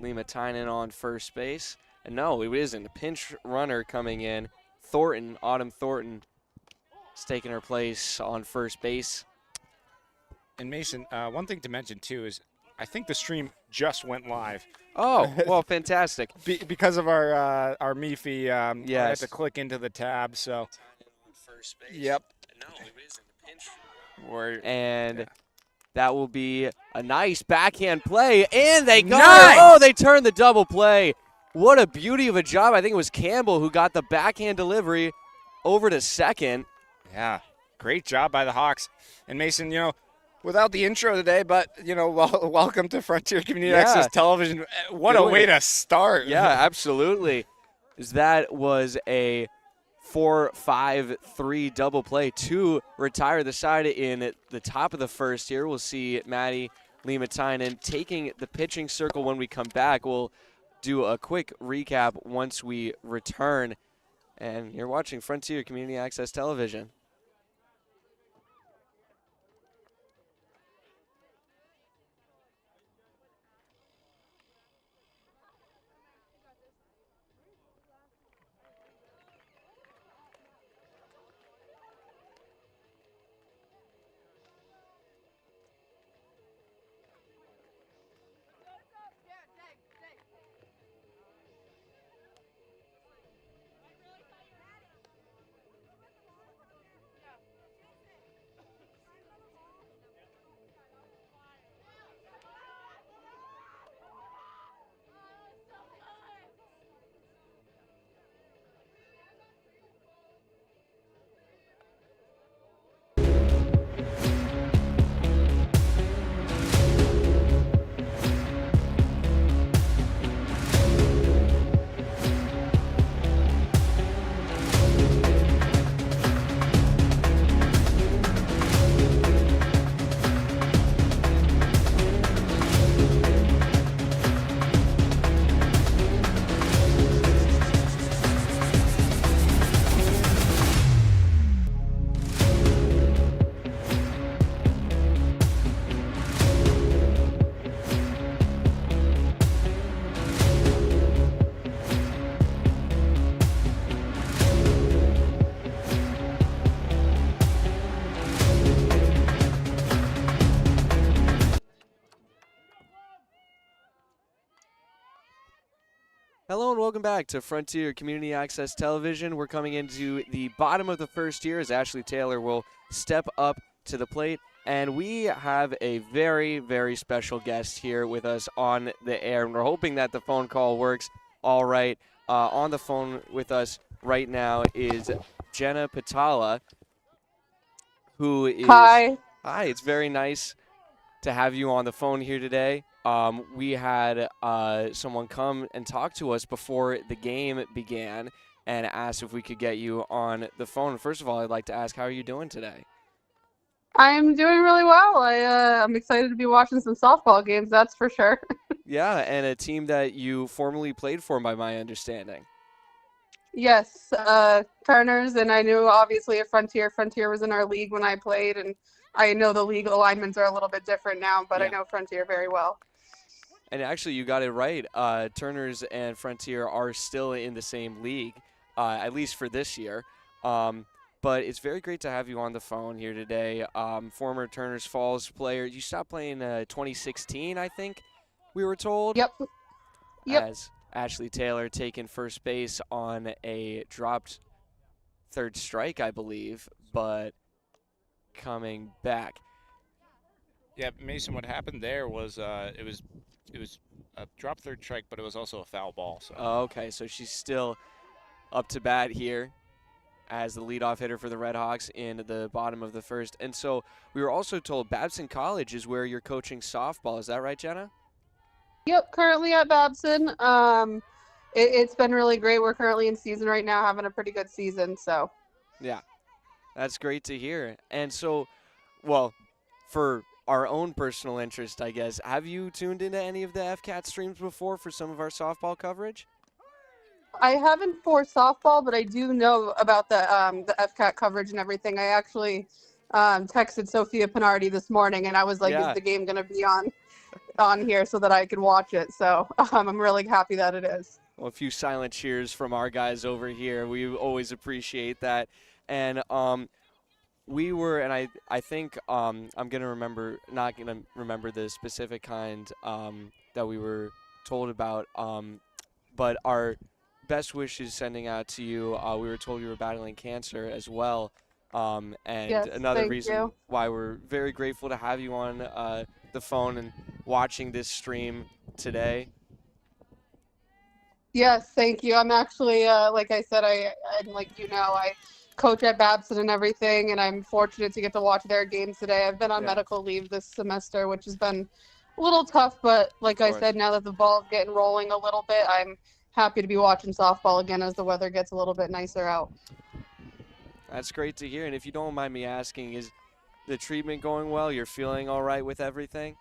Lima Tynan on first base. And no, it isn't. A pinch runner coming in. Thornton, Autumn Thornton, is taking her place on first base. And Mason, one thing to mention too is I think the stream just went live. Oh, well, fantastic. Because of our Mifi, I had Yes. to click into the tab. So, yep. And that will be a nice backhand play, and they got Nice! Oh, they turned the double play. What a beauty of a job. I think it was Campbell who got the backhand delivery over to second. Yeah, great job by the Hawks. And Mason, without the intro today, but, welcome to Frontier Community Access Television. What a way to start. Yeah, absolutely. That was a 4-5-3 double play to retire the side in the top of the first here. We'll see Maddie Lima Tynan taking the pitching circle when we come back. We'll do a quick recap once we return. And you're watching Frontier Community Access Television. Hello and welcome back to Frontier Community Access Television. We're coming into the bottom of the first year as Ashley Taylor will step up to the plate. And we have a very, very special guest here with us on the air. And we're hoping that the phone call works all right. On the phone with us right now is Jenna Patala, who is... Hi. Hi, it's very nice to have you on the phone here today. We had someone come and talk to us before the game began and asked if we could get you on the phone. First of all, I'd like to ask, how are you doing today? I'm doing really well. I'm excited to be watching some softball games, that's for sure. Yeah, and a team that you formerly played for, by my understanding. Yes, Turner's, and I knew obviously at Frontier. Frontier was in our league when I played, and I know the league alignments are a little bit different now, but Yeah. I know Frontier very well. And actually, you got it right. Turner's and Frontier are still in the same league, at least for this year. But it's very great to have you on the phone here today. Former Turner's Falls player. You stopped playing 2016, I think we were told. Yep. As Ashley Taylor taking first base on a dropped third strike, I believe, but coming back. Yeah, Mason, what happened there was it was a drop third strike, but it was also a foul ball. So. Okay, so she's still up to bat here as the leadoff hitter for the Red Hawks in the bottom of the first. And so we were also told Babson College is where you're coaching softball. Is that right, Jenna? Yep, currently at Babson. It's been really great. We're currently in season right now, having a pretty good season. So. Yeah, that's great to hear. And so, well, for our own personal interest, I guess, have you tuned into any of the FCAT streams before for some of our softball coverage? I haven't for softball, but I do know about the FCAT coverage and everything. I actually texted Sophia Pinardi this morning, and I was like, Yeah. is the game going to be on? on here so that I could watch it. So I'm really happy that it is. Well, a few silent cheers from our guys over here. We always appreciate that. And we were, and I think I'm not gonna remember the specific kind that we were told about. But our best wishes sending out to you. We were told you were battling cancer as well. And Yes, another thank reason you. why we're very grateful to have you on the phone and watching this stream today. Yes, thank you. I'm actually, like I said, and like I coach at Babson and everything, and I'm fortunate to get to watch their games today. I've been on medical leave this semester, which has been a little tough, but like I said, now that the ball's getting rolling a little bit, I'm happy to be watching softball again as the weather gets a little bit nicer out. That's great to hear. And if you don't mind me asking, is the treatment going well? You're feeling all right with everything?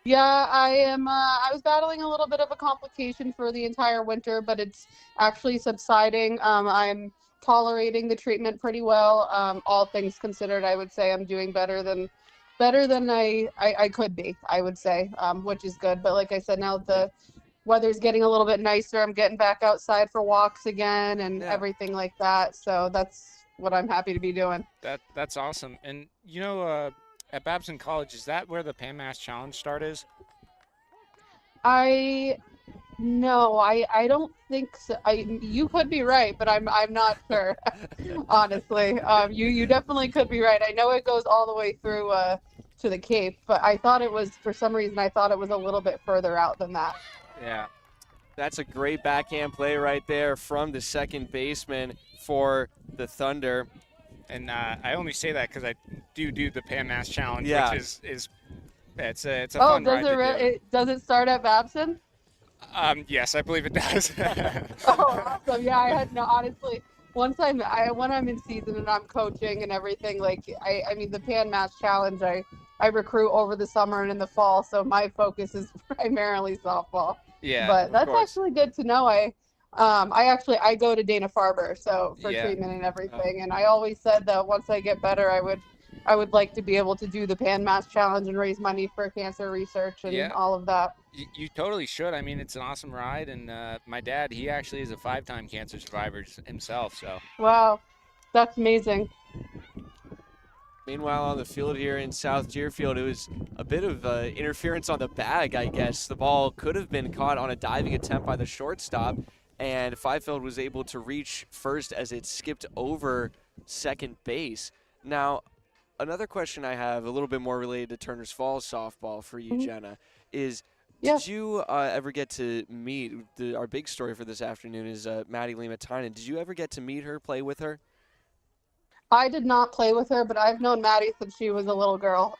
Yeah, I am. I was battling a little bit of a complication for the entire winter, but it's actually subsiding. I'm tolerating the treatment pretty well. All things considered, I would say I'm doing better than I could be, I would say, which is good. But like I said, now that the weather's getting a little bit nicer, I'm getting back outside for walks again and everything like that. So that's what I'm happy to be doing. That's awesome. And at Babson College, is that where the Pan Mass Challenge start is? No, I don't think so. You could be right, but I'm not sure. Honestly, you definitely could be right. I know it goes all the way through to the Cape, but for some reason I thought it was a little bit further out than that. Yeah, that's a great backhand play right there from the second baseman for the Thunder. And I only say that because I do the Pan Mass Challenge, which is it's a fun ride to do. Does it start at Babson? Yes, I believe it does. Oh, awesome! Yeah, honestly, when I'm in season and I'm coaching and everything, like I mean the Pan Mass Challenge, I recruit over the summer and in the fall, so my focus is primarily softball. Yeah, but that's actually good to know. I go to Dana-Farber for treatment and everything, and I always said that once I get better, I would like to be able to do the Pan Mass Challenge and raise money for cancer research and all of that. You totally should. I mean, it's an awesome ride, and my dad, he actually is a 5-time cancer survivor himself. So. Wow, that's amazing. Meanwhile, on the field here in South Deerfield, it was a bit of interference on the bag, I guess. The ball could have been caught on a diving attempt by the shortstop, and Fifield was able to reach first as it skipped over second base. Now, another question I have, a little bit more related to Turner's Falls softball for you, Jenna, is did you ever get to meet, our big story for this afternoon is Maddie Lima-Tynan. Did you ever get to meet her, play with her? I did not play with her, but I've known Maddie since she was a little girl.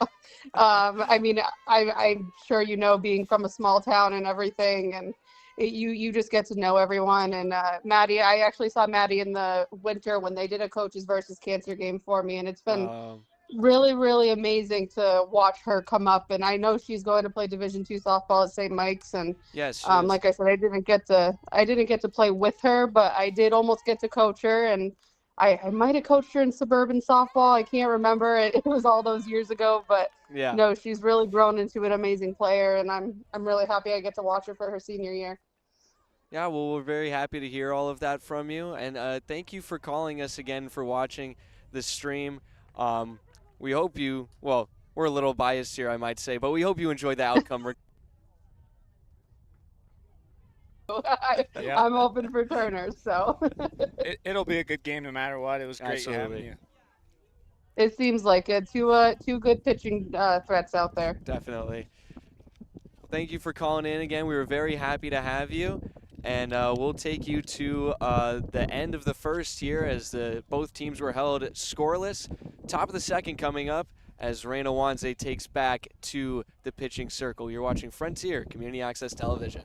I mean, I'm sure being from a small town and everything, and you just get to know everyone. And Maddie, I actually saw Maddie in the winter when they did a coaches versus cancer game for me, and it's been really, really amazing to watch her come up. And I know she's going to play Division II softball at St. Mike's, and like I said, I didn't get to play with her, but I did almost get to coach her, and I might have coached her in suburban softball. I can't remember. It was all those years ago, but no, she's really grown into an amazing player, and I'm really happy I get to watch her for her senior year. Yeah, well, we're very happy to hear all of that from you, and thank you for calling us again, for watching the stream. We hope we're a little biased here, I might say, but we hope you enjoyed the outcome. I'm open for Turner, so. It'll be a good game no matter what. It was great having you. It seems like it. Two good pitching threats out there. Definitely. Well, thank you for calling in again. We were very happy to have you. And we'll take you to the end of the first here as both teams were held scoreless. Top of the second coming up as Reina Wanze takes back to the pitching circle. You're watching Frontier Community Access Television.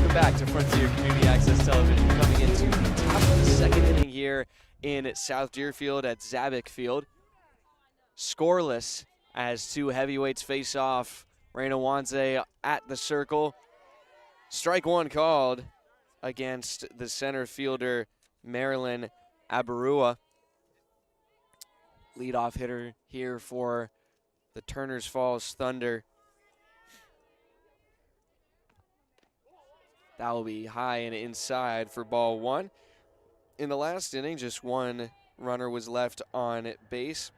welcome back to Frontier Community Access Television, coming into the top of the second inning here in South Deerfield at Zabick Field. Scoreless as two heavyweights face off. Reina Wanze at the circle. Strike one called against the center fielder, Marilyn Abarua. Leadoff hitter here for the Turners Falls Thunder. That will be high and inside for ball one. In the last inning, just one runner was left on base.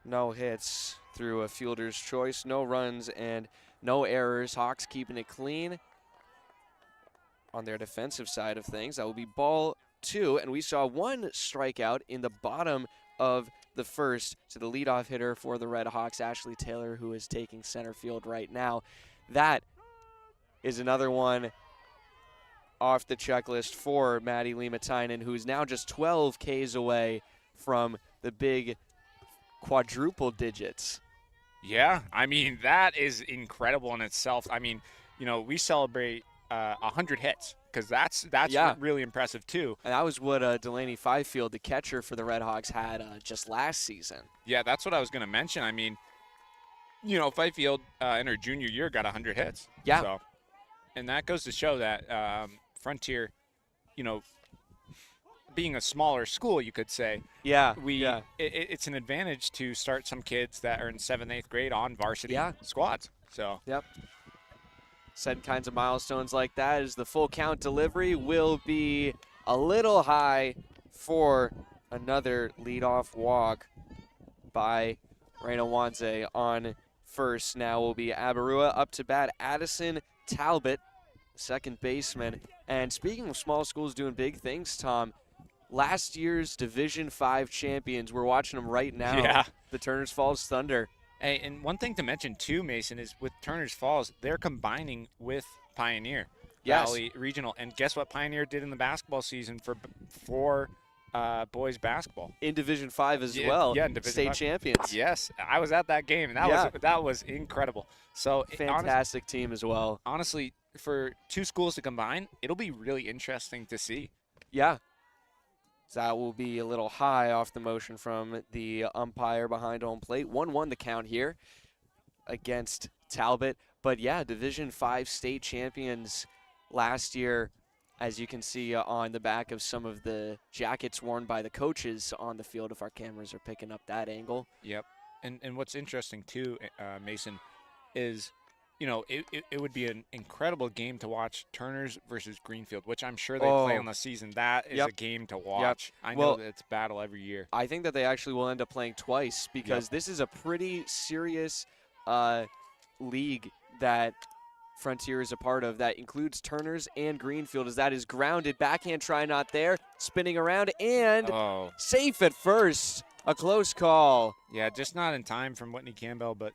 No hits through a fielder's choice, no runs and no errors. Hawks keeping it clean on their defensive side of things. That will be ball two, and we saw one strikeout in the bottom of the first to the leadoff hitter for the Red Hawks, Ashley Taylor, who is taking center field right now. That is another one off the checklist for Maddie Limatainen, who's now just 12 Ks away from the big quadruple digits. Yeah, I mean, that is incredible in itself. I mean, we celebrate 100 hits because that's really impressive too. And that was what Delaney Fifield, the catcher for the Red Hawks, had just last season. Yeah, that's what I was going to mention. I mean, Fifield in her junior year got 100 hits. Yeah. So, and that goes to show that Frontier, being a smaller school, you could say. Yeah. It's an advantage to start some kids that are in 7th, 8th grade on varsity squads. So. Yep. Set kinds of milestones like that as the full count delivery will be a little high for another leadoff walk by Reina Wanze on first. Now will be Abarua. Up to bat, Addison Talbot, second baseman. And speaking of small schools doing big things, Tom, last year's Division V champions, we're watching them right now, the Turners Falls Thunder. Hey, and one thing to mention too, Mason, is with Turners Falls, they're combining with Pioneer Valley Regional. And guess what Pioneer did in the basketball season for boys basketball? In Division V as well. Yeah, in Division State 5. champions. Yes, I was at that game, and that was incredible. So fantastic team as well. Honestly, for two schools to combine, it'll be really interesting to see. Yeah. So that will be a little high off the motion from the umpire behind home plate. 1-1 the count here against Talbot. But yeah, Division V state champions last year, as you can see on the back of some of the jackets worn by the coaches on the field, if our cameras are picking up that angle. Yep. And what's interesting too, Mason, is it would be an incredible game to watch, Turners versus Greenfield, which I'm sure they play on the season. That is a game to watch. I know that it's battle every year. I think that they actually will end up playing twice because this is a pretty serious league that Frontier is a part of that includes Turners and Greenfield, as that is grounded. Backhand try not there, spinning around and safe at first. A close call. Yeah, just not in time from Whitney Campbell, but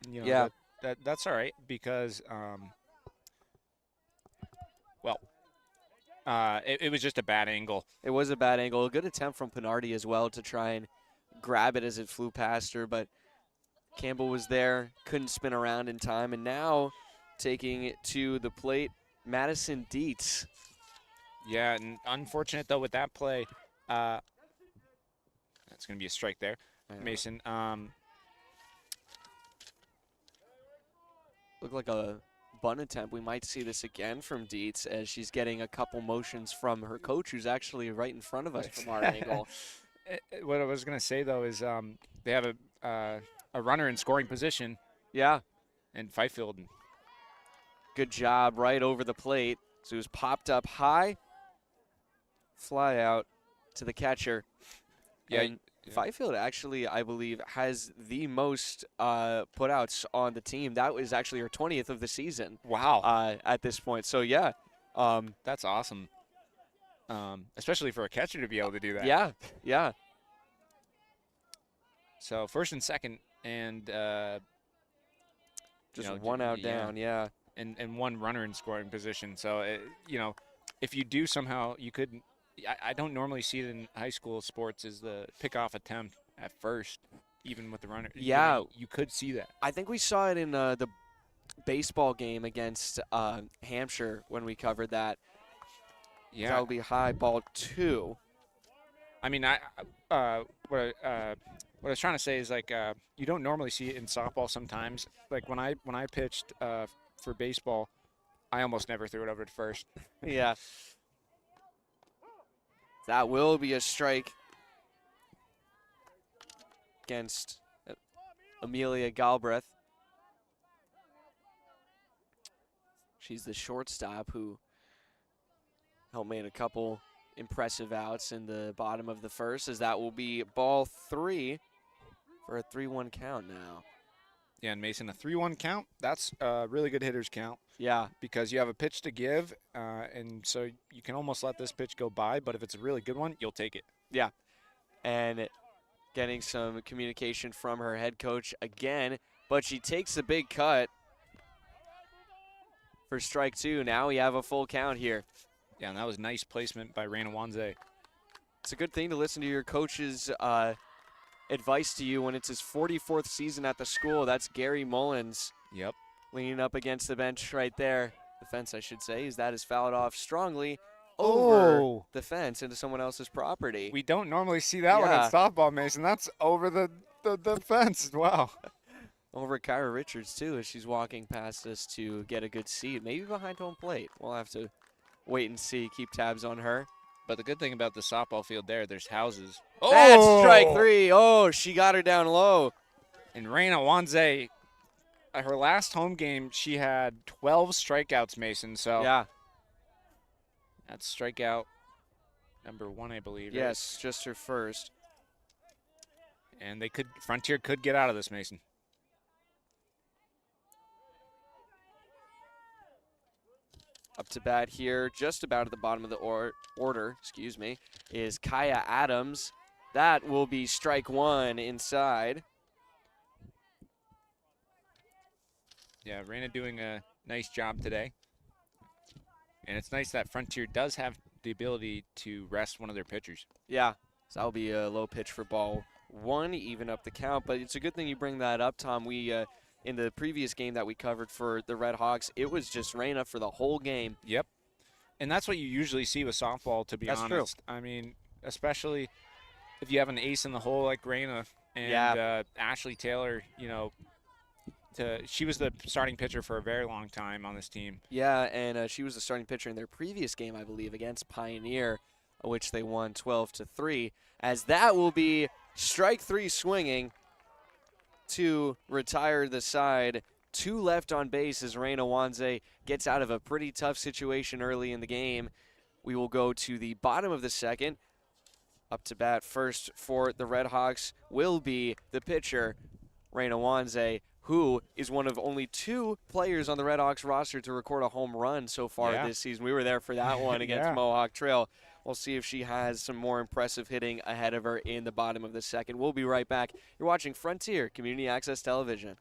that's all right because, it was just a bad angle. It was a bad angle. A good attempt from Pinardi as well to try and grab it as it flew past her, but Campbell was there, couldn't spin around in time, and now taking it to the plate, Madison Dietz. Yeah, and unfortunate, though, with that play. That's going to be a strike there, Mason. Looked like a bunt attempt. We might see this again from Dietz as she's getting a couple motions from her coach, who's actually right in front of us from our angle. What I was going to say, though, is they have a runner in scoring position. Yeah. And Fifield. Good job right over the plate. So it was popped up high. Fly out to the catcher. Yeah. And Fifield actually, I believe, has the most putouts on the team. That was actually her 20th of the season. Wow. At this point. So, yeah. That's awesome. Especially for a catcher to be able to do that. Yeah, yeah. So first and second, and just one out down, yeah. And one runner in scoring position. So, if you do somehow, you could. I don't normally see it in high school sports as the pickoff attempt at first, even with the runner. Yeah. You could see that. I think we saw it in the baseball game against Hampshire when we covered that. Yeah. That will be high ball 2. I mean, what I was trying to say is, like, you don't normally see it in softball sometimes. Like, when I pitched for baseball, I almost never threw it over to first. Yeah. That will be a strike against Amelia Galbraith. She's the shortstop who helped make a couple impressive outs in the bottom of the first, as that will be ball 3 for a 3-1 count now. Yeah, and Mason, a 3-1 count, that's a really good hitter's count. Yeah. Because you have a pitch to give, and so you can almost let this pitch go by, but if it's a really good one, you'll take it. Yeah. And getting some communication from her head coach again, but she takes a big cut for strike 2. Now we have a full count here. Yeah, and that was nice placement by Raina Wanze. It's a good thing to listen to your coach's advice to you when it's his 44th season at the school. That's Gary Mullins. Yep. Leaning up against the bench right there. The fence, I should say, as that is fouled off strongly over the fence into someone else's property. We don't normally see that one in softball, Mason. That's over the fence. Wow. Over Kyra Richards, too, as she's walking past us to get a good seat. Maybe behind home plate. We'll have to wait and see. Keep tabs on her. But the good thing about the softball field there's houses. Oh! That's strike 3. Oh, she got her down low. And Raina Wanze, her last home game, she had 12 strikeouts, Mason. So yeah, that's strikeout number 1, I believe. Yes, just her first. And Frontier could get out of this, Mason. Up to bat here, just about at the bottom of the order, is Kaya Adams. That will be strike 1 inside. Yeah, Raina doing a nice job today. And it's nice that Frontier does have the ability to rest one of their pitchers. Yeah, so that'll be a low pitch for ball 1, even up the count. But it's a good thing you bring that up, Tom. We in the previous game that we covered for the Red Hawks, it was just Raina for the whole game. Yep. And that's what you usually see with softball, to be honest. True. I mean, especially if you have an ace in the hole like Raina and Ashley Taylor, she was the starting pitcher for a very long time on this team. Yeah, and she was the starting pitcher in their previous game, I believe, against Pioneer, which they won 12-3, as that will be strike 3 swinging to retire the side. 2 left on base as Raina Wanze gets out of a pretty tough situation early in the game. We will go to the bottom of the second. Up to bat first for the Red Hawks will be the pitcher, Raina Wanze, who is one of only 2 players on the Red Hawks roster to record a home run so far this season. We were there for that one against Mohawk Trail. We'll see if she has some more impressive hitting ahead of her in the bottom of the second. We'll be right back. You're watching Frontier Community Access Television.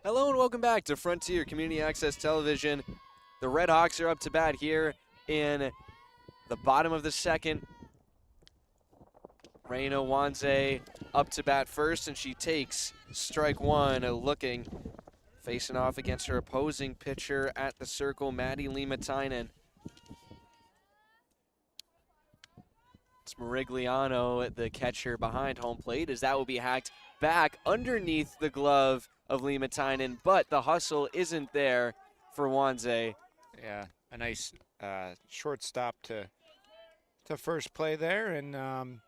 Hello and welcome back to Frontier Community Access Television. The Red Hawks are up to bat here in the bottom of the second. Reina Wanze up to bat first, and she takes strike one, looking, facing off against her opposing pitcher at the circle, Maddie Limatainen. It's Morigliano, the catcher behind home plate, as that will be hacked back underneath the glove of Limatainen, but the hustle isn't there for Wanze. Yeah, a nice short stop to first play there, and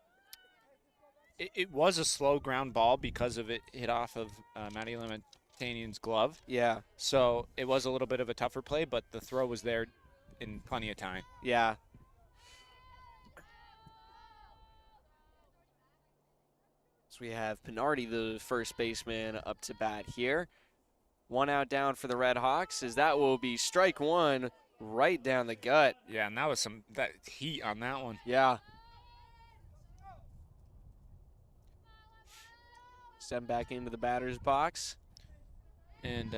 it was a slow ground ball because of it hit off of Maddie Limatainen's glove. Yeah. So it was a little bit of a tougher play, but the throw was there in plenty of time. Yeah. So we have Pinardi, the first baseman, up to bat here. 1 out down for the Red Hawks, as that will be strike one right down the gut. Yeah, and that was that heat on that one. Yeah. Step back into the batter's box. And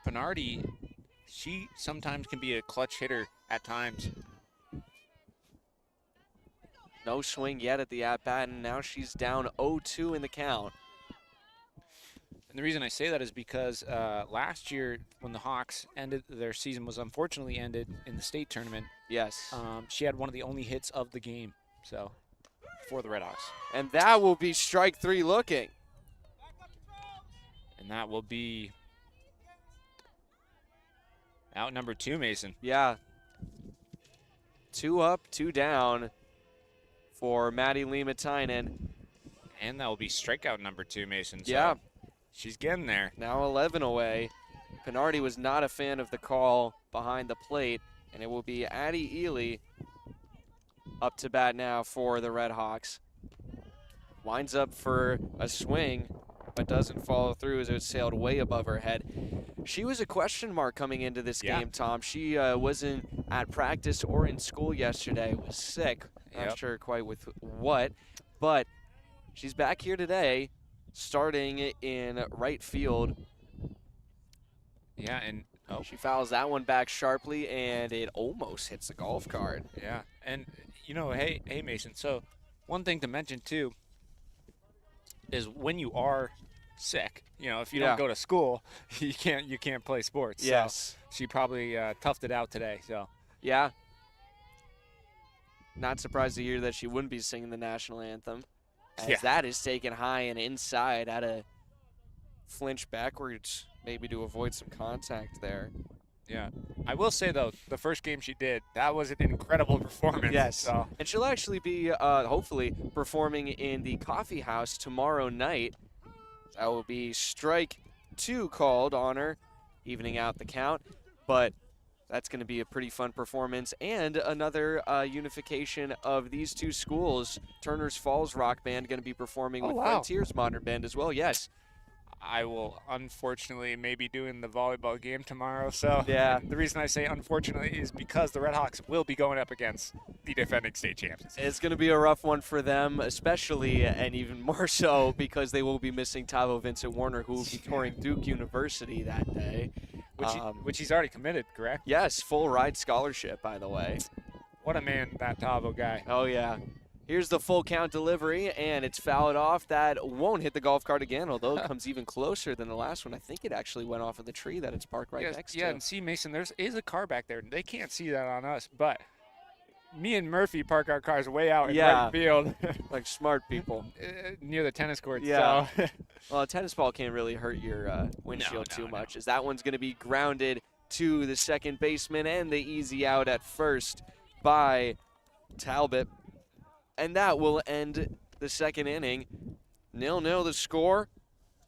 Pinardi, she sometimes can be a clutch hitter at times. No swing yet at the at-bat, and now she's down 0-2 in the count. And the reason I say that is because last year, when the Hawks ended, their season was unfortunately ended in the state tournament. Yes. She had one of the only hits of the game, so, for the Red Hawks. And that will be strike three looking. And that will be out number 2, Mason. Yeah. 2 up, 2 down for Maddie Limatainen. And that will be strikeout number 2, Mason. So yeah. She's getting there. Now 11 away. Pinardi was not a fan of the call behind the plate, and it will be Addie Ely up to bat now for the Red Hawks. Winds up for a swing, but doesn't follow through as it sailed way above her head. She was a question mark coming into this game, Tom. She wasn't at practice or in school yesterday, was sick. Not sure quite with what, but she's back here today, starting in right field. Yeah, and she fouls that one back sharply, and it almost hits the golf cart. Yeah, and you know, hey Mason. So one thing to mention too is when you are sick, you know, if you don't go to school, you can't play sports. Yes. So she probably toughed it out today. So yeah. Not surprised to hear that she wouldn't be singing the national anthem, as that is taken high and inside at a flinch backwards, maybe to avoid some contact there. Yeah. I will say, though, the first game she did, that was an incredible performance. Yes. So. And she'll actually be, hopefully, performing in the Coffee House tomorrow night. That will be strike 2 called on her, evening out the count. But that's going to be a pretty fun performance, and another unification of these two schools. Turner's Falls Rock Band going to be performing with Frontiers Modern Band as well. Yes. I will unfortunately maybe doing the volleyball game tomorrow. So yeah. The reason I say unfortunately is because the Red Hawks will be going up against the defending state champions. It's going to be a rough one for them, especially and even more so because they will be missing Tavo Vincent Warner, who will be touring Duke University that day. Which he's already committed, correct? Yes, full ride scholarship, by the way. What a man, that Tavo guy. Oh, yeah. Here's the full count delivery, and it's fouled off. That won't hit the golf cart again, although it comes even closer than the last one. I think it actually went off of the tree that it's parked right next to. Yeah, and see, Mason, there is a car back there. They can't see that on us, but me and Murphy park our cars way out in right field. Like smart people. Near the tennis courts. Yeah. So. Well, a tennis ball can't really hurt your windshield too much, as that one's going to be grounded to the second baseman, and the easy out at first by Talbot. And that will end the second inning. 0-0 the score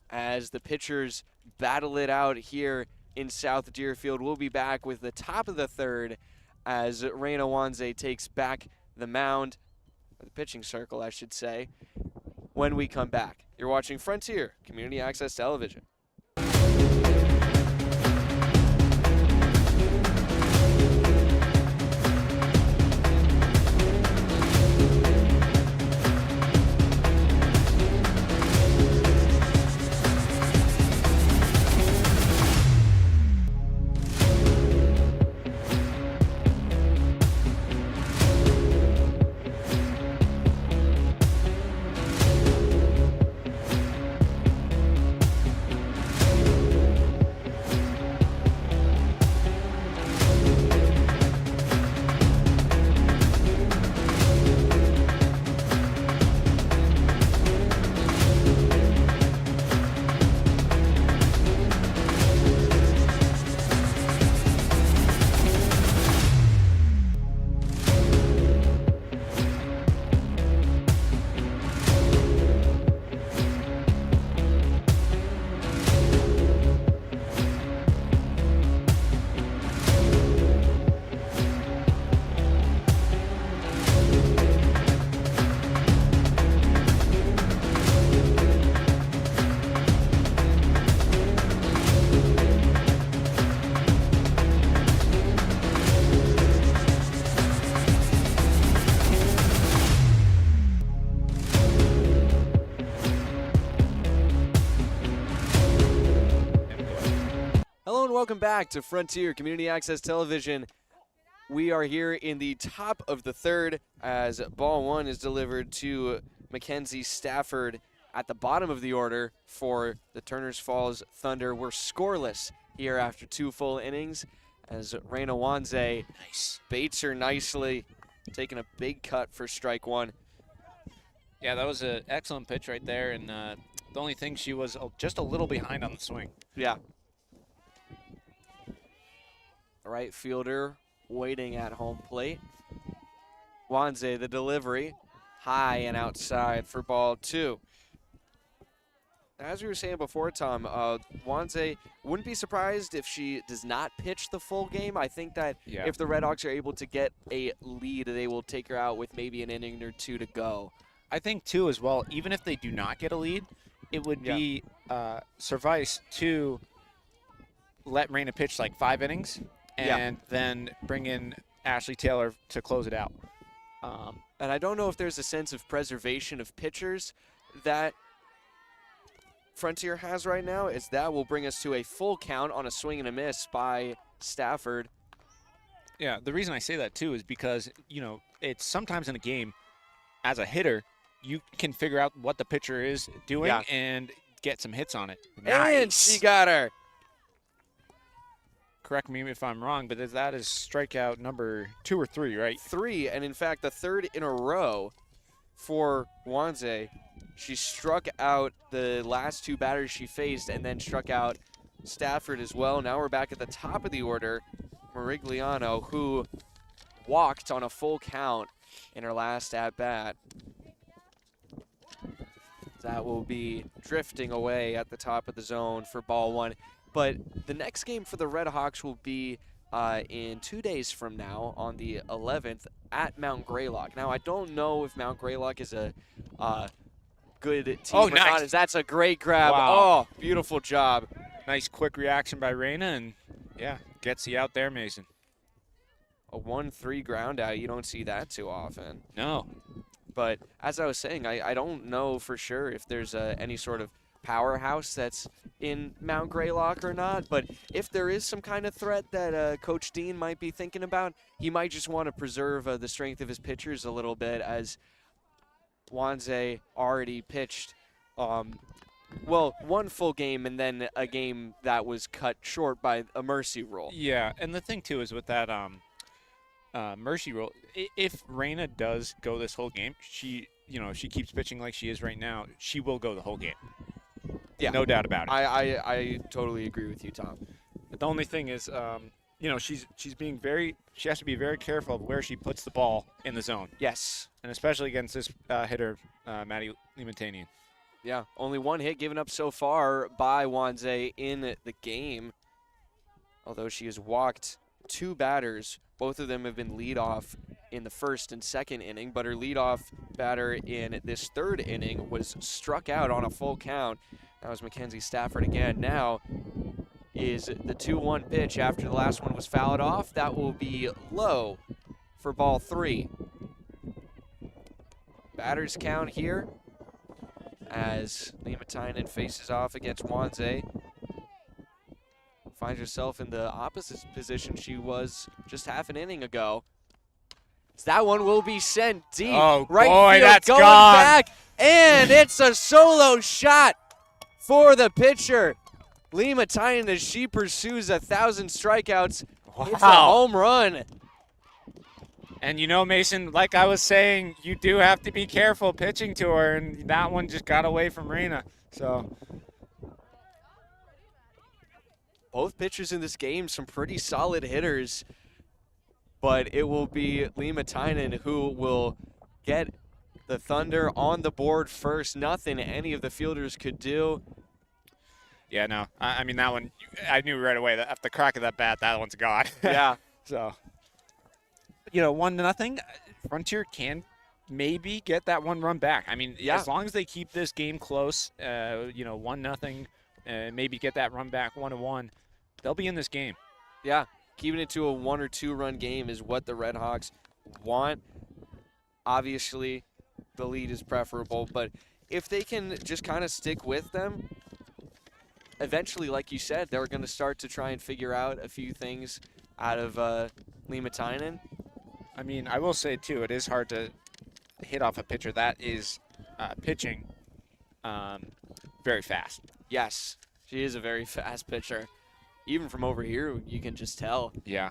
as the pitchers battle it out here in South Deerfield. We'll be back with the top of the third as Reina Wanze takes back the mound, or the pitching circle, I should say, when we come back. You're watching Frontier Community Access Television. welcome back to Frontier Community Access Television. We are here in the top of the third as ball one is delivered to Mackenzie Stafford at the bottom of the order for the Turners Falls Thunder. We're scoreless here after 2 full innings as Reina Wanze baits her nicely, taking a big cut for strike one. Yeah, that was an excellent pitch right there, and the only thing, she was just a little behind on the swing. Yeah. The right fielder waiting at home plate. Wanze, the delivery, high and outside for ball 2. As we were saying before, Tom, Wanze, wouldn't be surprised if she does not pitch the full game. I think that if the Redhawks are able to get a lead, they will take her out with maybe an inning or 2 to go. I think, too, as well, even if they do not get a lead, it would be suffice to let Reina pitch like 5 innings and then bring in Ashley Taylor to close it out. And I don't know if there's a sense of preservation of pitchers that Frontier has right now, as that will bring us to a full count on a swing and a miss by Stafford. Yeah, the reason I say that, too, is because, you know, it's sometimes in a game, as a hitter, you can figure out what the pitcher is doing and get some hits on it. And she got her. Correct me if I'm wrong, but that is strikeout number 2 or 3, right? 3, and in fact, the 3rd in a row for Wanze. She struck out the last 2 batters she faced and then struck out Stafford as well. Now we're back at the top of the order. Marigliano, who walked on a full count in her last at-bat. That will be drifting away at the top of the zone for ball 1. But the next game for the Redhawks will be in 2 days from now on the 11th at Mount Greylock. Now, I don't know if Mount Greylock is a good team or not. That's a great grab. Wow. Oh, beautiful job. Nice quick reaction by Reina, and, gets you out there, Mason. A 1-3 ground out. You don't see that too often. No. But as I was saying, I don't know for sure if there's any sort of powerhouse that's in Mount Greylock or not. But if there is some kind of threat that Coach Dean might be thinking about, he might just want to preserve the strength of his pitchers a little bit, as Wanze already pitched, well, 1 full game and then a game that was cut short by a mercy rule. Yeah, and the thing, too, is with that mercy rule, if Reina does go this whole game, she keeps pitching like she is right now, she will go the whole game. Yeah. No doubt about it. I totally agree with you, Tom. But the only thing is, she has to be very careful of where she puts the ball in the zone. Yes. And especially against this hitter, Maddie Limatanian. Yeah, only 1 hit given up so far by Wanze in the game. Although she has walked 2 batters, both of them have been leadoff in the 1st and 2nd inning, but her leadoff batter in this 3rd inning was struck out on a full count. That was Mackenzie Stafford again. Now is the 2-1 pitch after the last one was fouled off. That will be low for ball 3. Batters count here as Limatinen faces off against Wanze. Finds herself in the opposite position she was just half an inning ago. That one will be sent deep. Oh, right boy, field, that's going gone. back, and it's a solo shot for the pitcher. Limatinen, as she pursues 1,000 strikeouts, hits a home run. And Mason, like I was saying, you do have to be careful pitching to her, and that one just got away from Reina. So both pitchers in this game, some pretty solid hitters, but it will be Limatinen who will get the Thunder on the board first. Nothing any of the fielders could do. Yeah, no. I mean, that one, I knew right away that after the crack of that bat, that one's gone. Yeah. So, 1-0. Frontier can maybe get that 1 run back. I mean, as long as they keep this game close, 1-0, maybe get that run back 1-1, they'll be in this game. Yeah, keeping it to a 1 or 2 run game is what the Redhawks want. Obviously, the lead is preferable, but if they can just kind of stick with them, eventually, like you said, they're going to start to try and figure out a few things out of Liimatainen. I mean, I will say, too, it is hard to hit off a pitcher that is pitching very fast. Yes, she is a very fast pitcher. Even from over here, you can just tell. Yeah.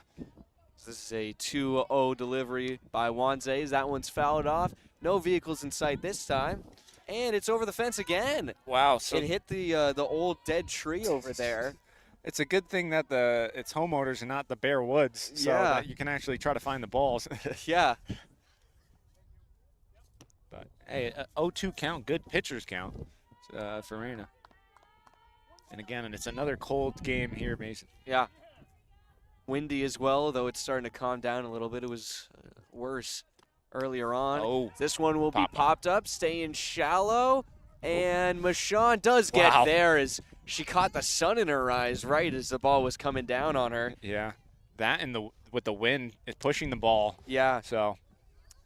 So this is a 2-0 delivery by Wanze. That one's fouled off. No vehicles in sight this time. And it's over the fence again. Wow. So it hit the old dead tree over there. It's a good thing that it's homeowners and not the bare woods, so that you can actually try to find the balls. Yeah. But, hey, 0-2 count, good pitchers count for Reina. And, again, it's another cold game here, Mason. Yeah. Windy as well, though it's starting to calm down a little bit. It was worse earlier on. Oh. This one will be popped up, staying shallow. And Michon does get there as she caught the sun in her eyes right as the ball was coming down on her. Yeah. That and with the wind, it's pushing the ball. Yeah. So.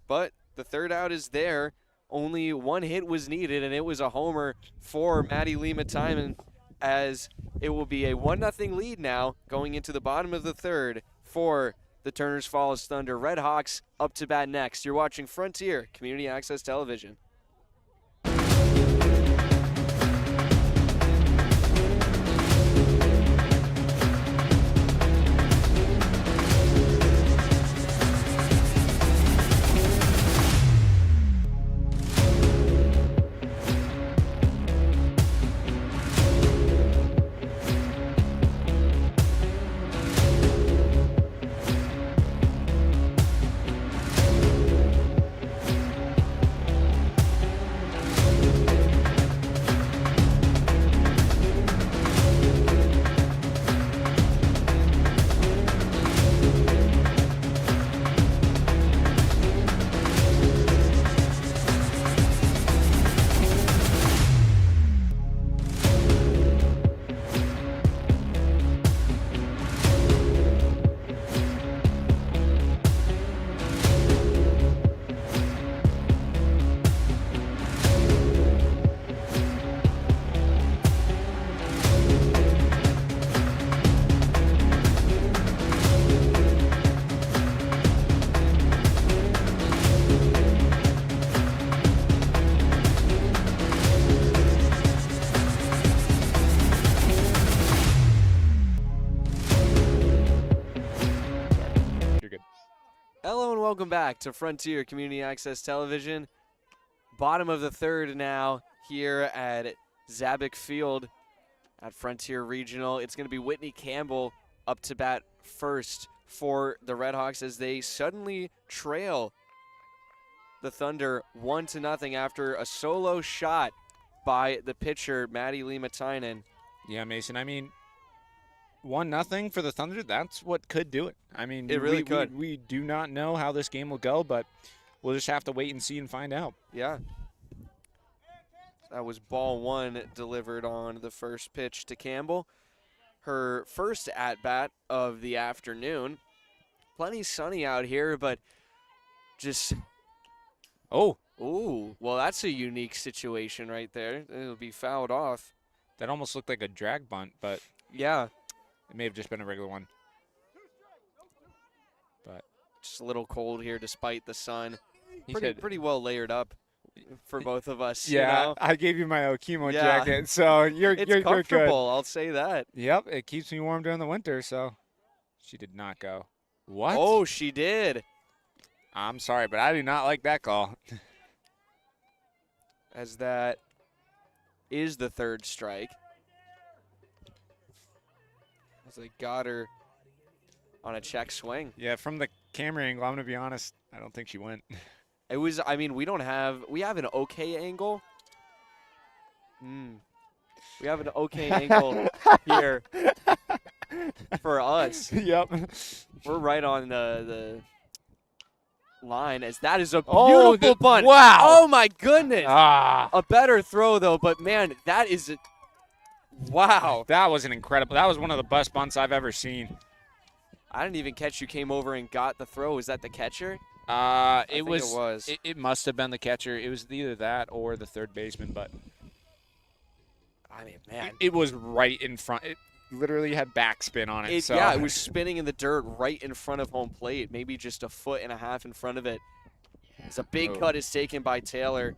But the third out is there. Only one hit was needed, and it was a homer for Maddie Liimatainen, as it will be a 1-0 lead now going into the bottom of the third for the Turners Falls Thunder. Red Hawks up to bat next. You're watching Frontier Community Access Television. Hello and welcome back to Frontier Community Access Television. Bottom of the third now here at Zabick Field at Frontier Regional. It's going to be Whitney Campbell up to bat first for the Redhawks as they suddenly trail the Thunder 1-0 after a solo shot by the pitcher, Maddie Liimatainen. Yeah, Mason, I mean, 1-0 for the Thunder, that's what could do it. I mean, it really could. We do not know how this game will go, but we'll just have to wait and see and find out. Yeah. That was ball one delivered on the first pitch to Campbell. Her first at-bat of the afternoon. Plenty sunny out here, but just... Oh. Ooh, well, that's a unique situation right there. It'll be fouled off. That almost looked like a drag bunt, but... Yeah. It may have just been a regular one. But just a little cold here despite the sun. Pretty well layered up for both of us. Yeah, you know? I gave you my Okemo jacket, so you're comfortable, good. I'll say that. Yep, it keeps me warm during the winter, so she did not go. What? Oh, she did. I'm sorry, but I do not like that call. As that is the third strike. As they got her on a check swing. Yeah, from the camera angle, I'm going to be honest, I don't think she went. It was, I mean, we have an okay angle. We have an okay angle here for us. Yep. We're right on the line as that is a beautiful bunt. Wow. Oh, my goodness. A better throw, though, but, man, that is wow. That was an incredible. That was one of the best bunts I've ever seen. I didn't even catch you came over and got the throw. Was that the catcher? It was. It must have been the catcher. It was either that or the third baseman, but I mean, man. It was right in front. It literally had backspin on it. Yeah, it was spinning in the dirt right in front of home plate, maybe just a foot and a half in front of it. It's a big cut is taken by Taylor.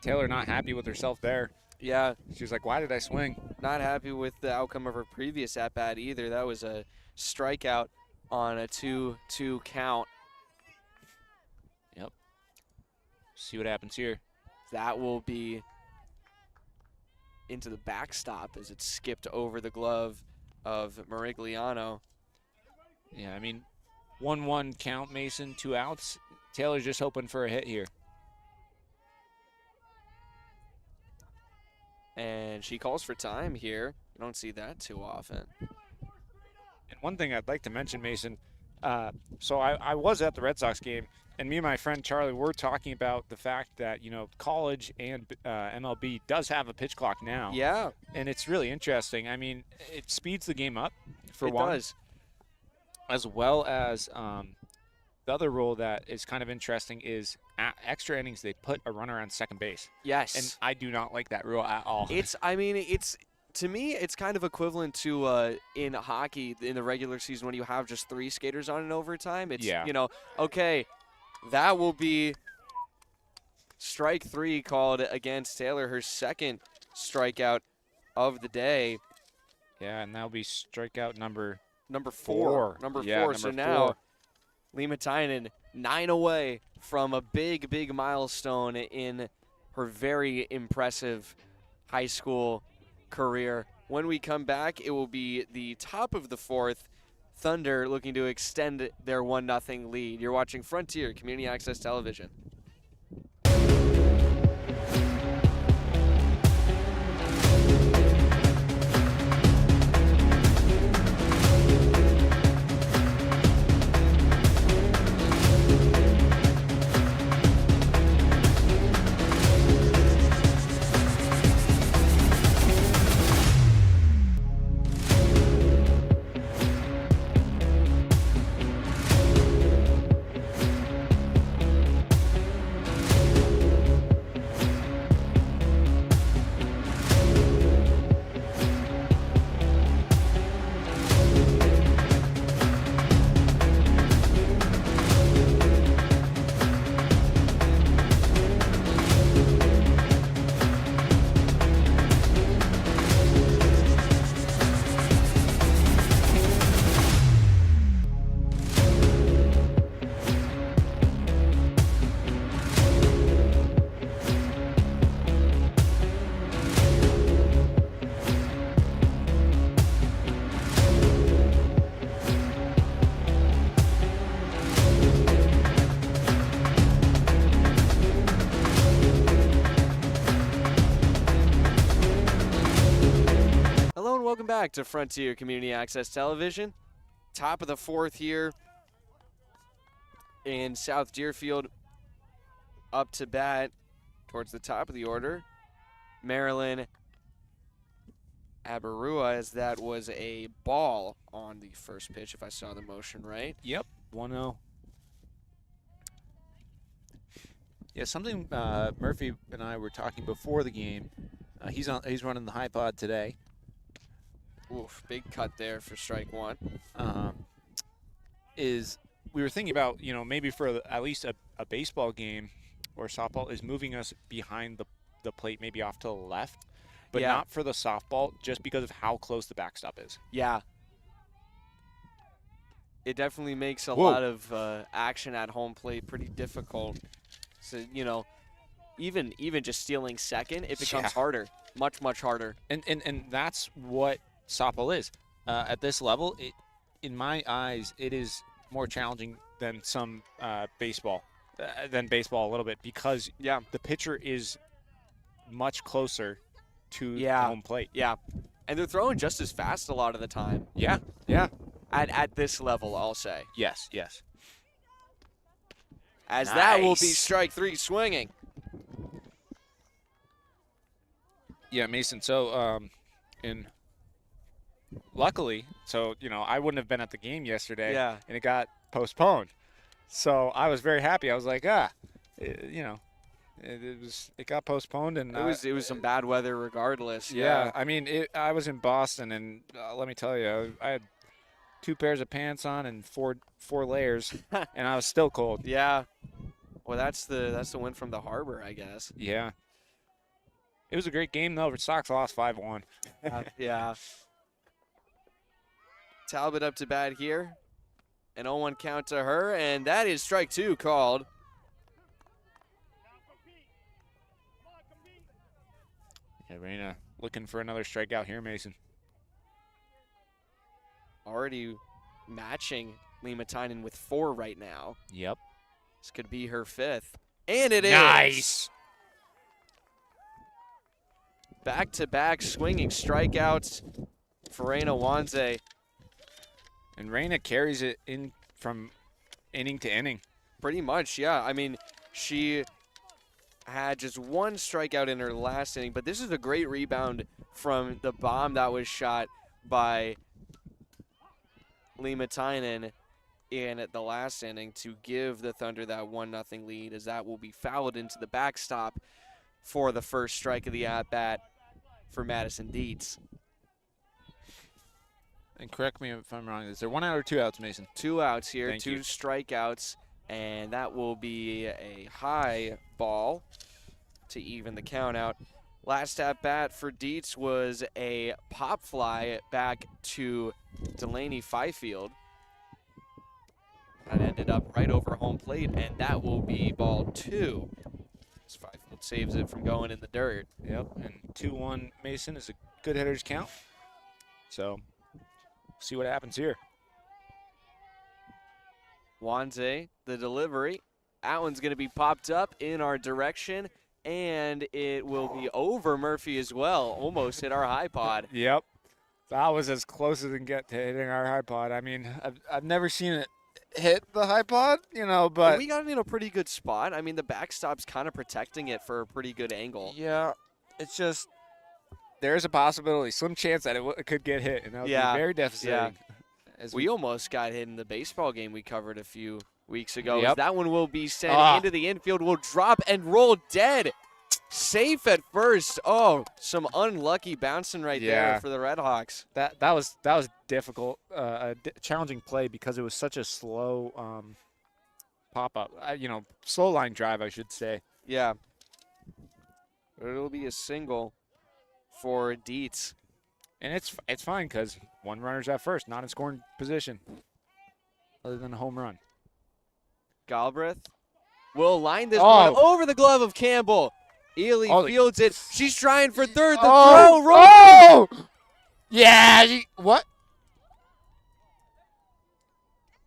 Taylor not happy with herself there. Yeah. She was like, why did I swing? Not happy with the outcome of her previous at-bat either. That was a strikeout on a 2-2 count. Yep. See what happens here. That will be into the backstop as it skipped over the glove of Marigliano. Yeah, I mean, 1-1 count, Mason, 2 outs. Taylor's just hoping for a hit here. And she calls for time here. You don't see that too often. And one thing I'd like to mention, Mason, so I was at the Red Sox game, and me and my friend Charlie were talking about the fact that, you know, college and MLB does have a pitch clock now. Yeah. And it's really interesting. I mean, it speeds the game up, for it one. Does. As well as the other rule that is kind of interesting is at extra innings, they put a runner on second base. Yes. And I do not like that rule at all. To me, it's kind of equivalent to in hockey in the regular season when you have just 3 skaters on in overtime. It's, you know, okay, that will be strike 3 called against Taylor, her second strikeout of the day. Yeah, and that'll be strikeout number 4. Number 4. So now Lima Tynan 9 away from a big milestone in her very impressive high school career. When we come back, it will be the top of the 4th. Thunder looking to extend their 1-0 lead. You're watching Frontier Community Access Television. Welcome back to Frontier Community Access Television. Top of the 4th here in South Deerfield. Up to bat towards the top of the order, Marilyn Abarua, as that was a ball on the first pitch, if I saw the motion right. Yep, 1-0. Yeah, something Murphy and I were talking before the game. He's running the high pod today. Oof, big cut there for strike 1. Is we were thinking about, you know, maybe for at least a baseball game or softball is moving us behind the plate, maybe off to the left, but not for the softball, just because of how close the backstop is. Yeah. It definitely makes a lot of action at home plate pretty difficult. So, you know, even just stealing second, it becomes harder, much harder. And that's what softball is. At this level, in my eyes, it is more challenging than some baseball a little bit, because the pitcher is much closer to the home plate. Yeah, and they're throwing just as fast a lot of the time. Yeah. At this level, I'll say. Yes. As that will be strike 3 swinging. Yeah, Mason. So, luckily, so, you know, I wouldn't have been at the game yesterday, and it got postponed. So I was very happy. I was like, you know, It got postponed, and it was some bad weather regardless. Yeah, I mean, I was in Boston, and let me tell you, I had 2 pairs of pants on and four layers, and I was still cold. Yeah. Well, that's the win from the Harbor, I guess. Yeah. It was a great game though. Red Sox lost 5-1. Yeah. Talbot up to bat here. An 0-1 count to her, and that is strike 2 called. Yeah, Reina looking for another strikeout here, Mason. Already matching Lima Tynan with 4 right now. Yep. This could be her 5th. And it Nice. is. Back-to-back swinging strikeouts for Reina Wanze. And Reina carries it in from inning to inning. Pretty much, yeah. I mean, she had just 1 strikeout in her last inning, but this is a great rebound from the bomb that was shot by Lima Tynan in the last inning to give the Thunder that 1-0 lead, as that will be fouled into the backstop for the first strike of the at-bat for Madison Dietz. And correct me if I'm wrong. Is there 1 out or 2 outs, Mason? 2 outs here, Thank 2 you. strikeouts, and that will be a high ball to even the count out. Last at bat for Dietz was a pop fly back to Delaney Fifield. That ended up right over home plate, and that will be ball 2. As Fifield saves it from going in the dirt. Yep. And 2-1 Mason is a good hitter's count. So, see what happens here. Wanze, the delivery. That one's going to be popped up in our direction, and it will be over Murphy as well. Almost hit our high pod. Yep. That was as close as it can get to hitting our high pod. I mean, I've never seen it hit the high pod, but we got it in a pretty good spot. I mean, the backstop's kind of protecting it for a pretty good angle. Yeah, it's just there's a possibility, slim chance that it could get hit, and that would be very devastating. Yeah. We almost got hit in the baseball game we covered a few weeks ago. Yep. That one will be sent into the infield, will drop and roll dead. Safe at first. Oh, some unlucky bouncing right there for the Red Hawks. That was difficult, a challenging play because it was such a slow pop-up. Slow line drive, I should say. Yeah. It'll be a single for Dietz. And it's fine because 1 runner's at first, not in scoring position, other than a home run. Galbraith will line this one over the glove of Campbell. Ely fields it. She's trying for third. The throw. Oh! Yeah. What?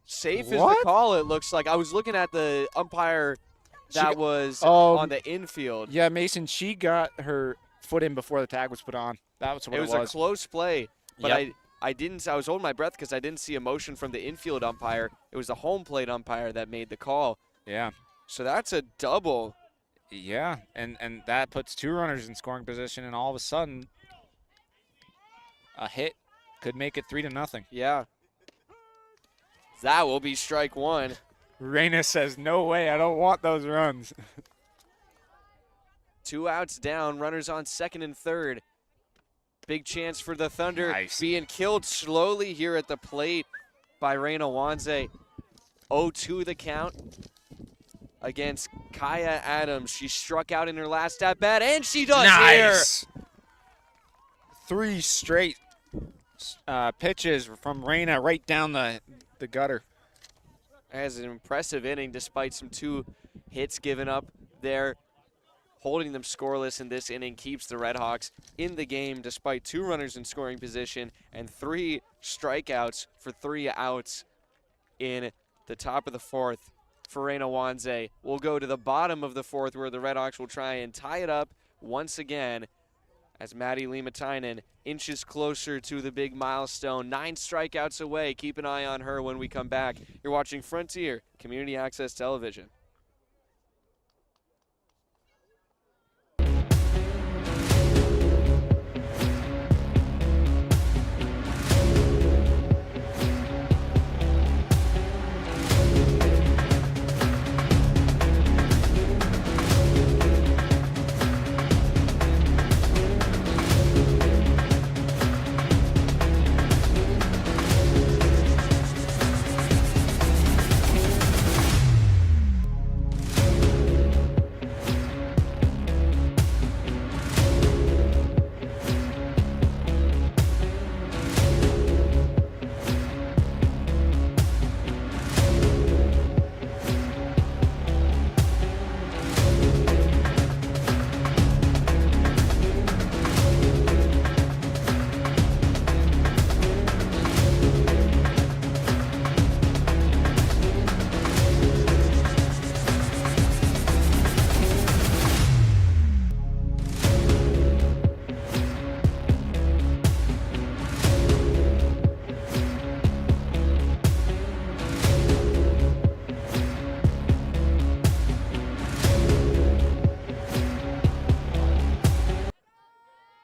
Safe is the call, it looks like. I was looking at the umpire that was on the infield. Yeah, Mason, she got her foot in before the tag was put on. That was what it was. It was a close play, but I was holding my breath because I didn't see a motion from the infield umpire. It was the home plate umpire that made the call. Yeah. So that's a double. Yeah, and that puts 2 runners in scoring position, and all of a sudden, a hit could make it 3-0. Yeah. That will be strike 1. Reina says, no way, I don't want those runs. 2 outs down, runners on second and third. Big chance for the Thunder. Nice. Being killed slowly here at the plate by Reina Wanze. 0-2 the count against Kaya Adams. She struck out in her last at-bat, and she does nice. Here. 3 straight pitches from Reina right down the gutter. Has an impressive inning despite some 2 hits given up there. Holding them scoreless in this inning keeps the Red Hawks in the game despite 2 runners in scoring position and 3 strikeouts for 3 outs in the top of the 4th for Reina Wanze. We'll go to the bottom of the 4th where the Red Hawks will try and tie it up once again as Maddie Lima Tynan inches closer to the big milestone. 9 strikeouts away. Keep an eye on her when we come back. You're watching Frontier Community Access Television.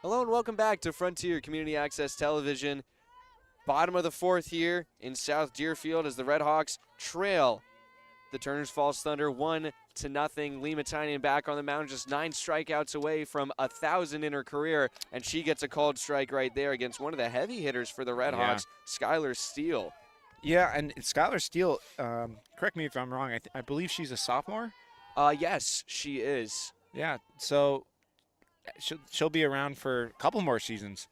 Hello and welcome back to Frontier Community Access Television. Bottom of the fourth here in South Deerfield as the Red Hawks trail the Turners Falls Thunder 1-0. Lima Tynan back on the mound, just 9 strikeouts away from 1,000 in her career, and she gets a called strike right there against one of the heavy hitters for the Red Hawks, Skylar Steele. Yeah, and Skylar Steele, correct me if I'm wrong, I believe she's a sophomore? Yes, she is. Yeah, so she'll be around for a couple more seasons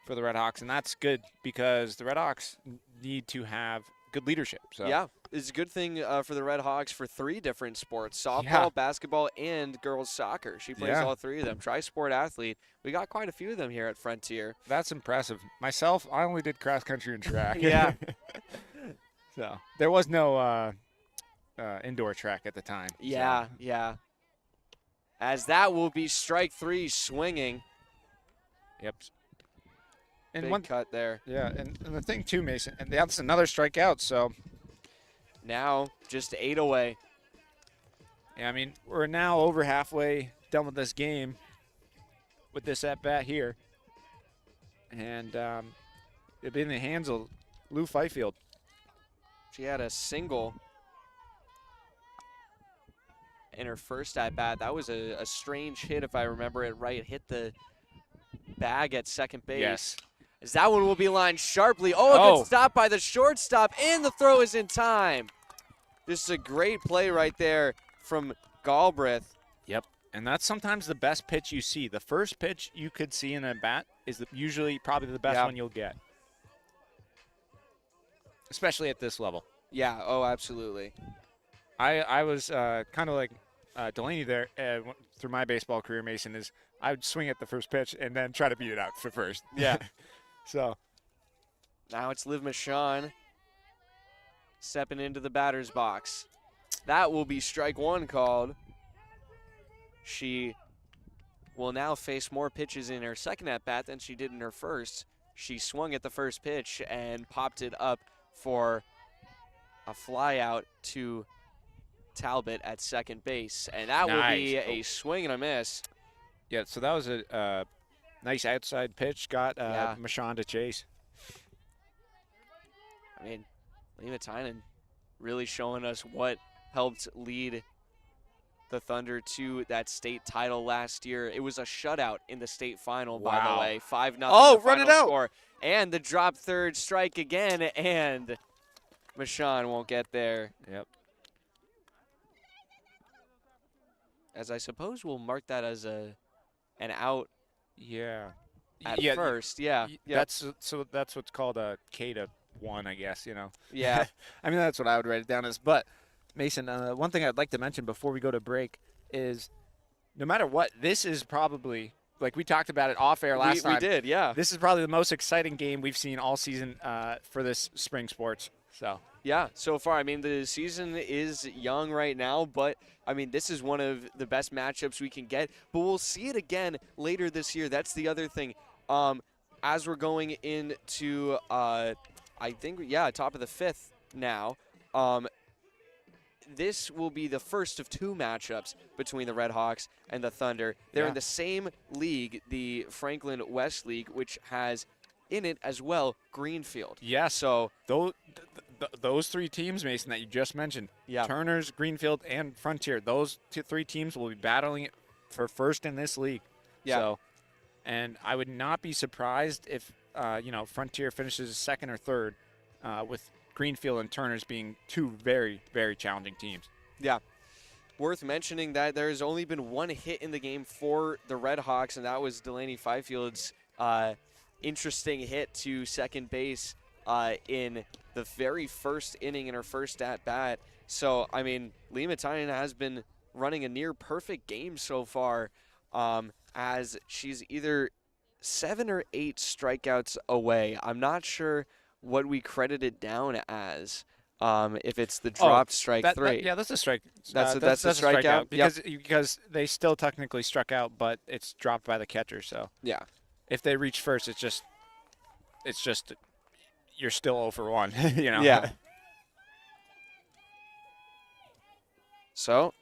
for the Red Hawks, and that's good because the Red Hawks need to have good leadership. So. Yeah, it's a good thing for the Red Hawks for 3 different sports, softball, basketball, and girls soccer. She plays all 3 of them. Tri-sport athlete. We got quite a few of them here at Frontier. That's impressive. Myself, I only did cross country and track. Yeah. So there was no indoor track at the time. Yeah, yeah. As that will be strike 3 swinging. Yep. And Big one cut there. Yeah, and the thing too, Mason, and that's another strikeout. So now just 8 away. Yeah, I mean we're now over halfway done with this game, with this at bat here, and it'll be in the hands of Lou Fifield. She had a single in her first at bat. That was a strange hit, if I remember it right. It hit the bag at second base. Yes. As that one will be lined sharply. Oh, a good stop by the shortstop, and the throw is in time. Just a great play right there from Galbraith. Yep, and that's sometimes the best pitch you see. The first pitch you could see in a bat is usually probably the best one you'll get, especially at this level. Yeah, oh, absolutely. I was kind of like Delaney there through my baseball career, Mason, is I would swing at the first pitch and then try to beat it out for first. Yeah. So now it's Liv Michon stepping into the batter's box. That will be strike 1 called. She will now face more pitches in her second at-bat than she did in her first. She swung at the first pitch and popped it up for a fly out to Talbot at second base. And that will be a swing and a miss. Yeah, so that was a nice outside pitch, got Michon to chase. I mean, Lima Tynan really showing us what helped lead the Thunder to that state title last year. It was a shutout in the state final, by the way. 5-0. Oh, run it out. Score. And the drop third strike again, and Michon won't get there. Yep. As I suppose we'll mark that as an out. Yeah. At first, yeah. Yep. That's what's called a K to 1, I guess, you know. Yeah. I mean, that's what I would write it down as. But, Mason, one thing I'd like to mention before we go to break is no matter what, this is probably, like we talked about it off air last time. We did, yeah. This is probably the most exciting game we've seen all season for this spring sports. So. Yeah, so far, I mean, the season is young right now, but, I mean, this is one of the best matchups we can get. But we'll see it again later this year. That's the other thing. As we're going into, I think, top of the 5th now, this will be the first of 2 matchups between the Red Hawks and the Thunder. They're in the same league, the Franklin West League, which has in it as well Greenfield. Yeah, so those 3 teams, Mason, that you just mentioned, yeah. Turners, Greenfield, and Frontier, those 3 teams will be battling it for first in this league. Yeah. So, and I would not be surprised if, Frontier finishes second or third with Greenfield and Turners being 2 very, very challenging teams. Yeah. Worth mentioning that there's only been 1 hit in the game for the Red Hawks, and that was Delaney Fifield's interesting hit to second base in the very first inning in her first at-bat. So, I mean, Lima Tynan has been running a near-perfect game so far, as she's either 7 or 8 strikeouts away. I'm not sure what we credit it down as, if it's the dropped strike 3. That's a strike. That's a strikeout? Because they still technically struck out, but it's dropped by the catcher. So yeah, if they reach first, it's just you're still 0 for 1. You know. Yeah. So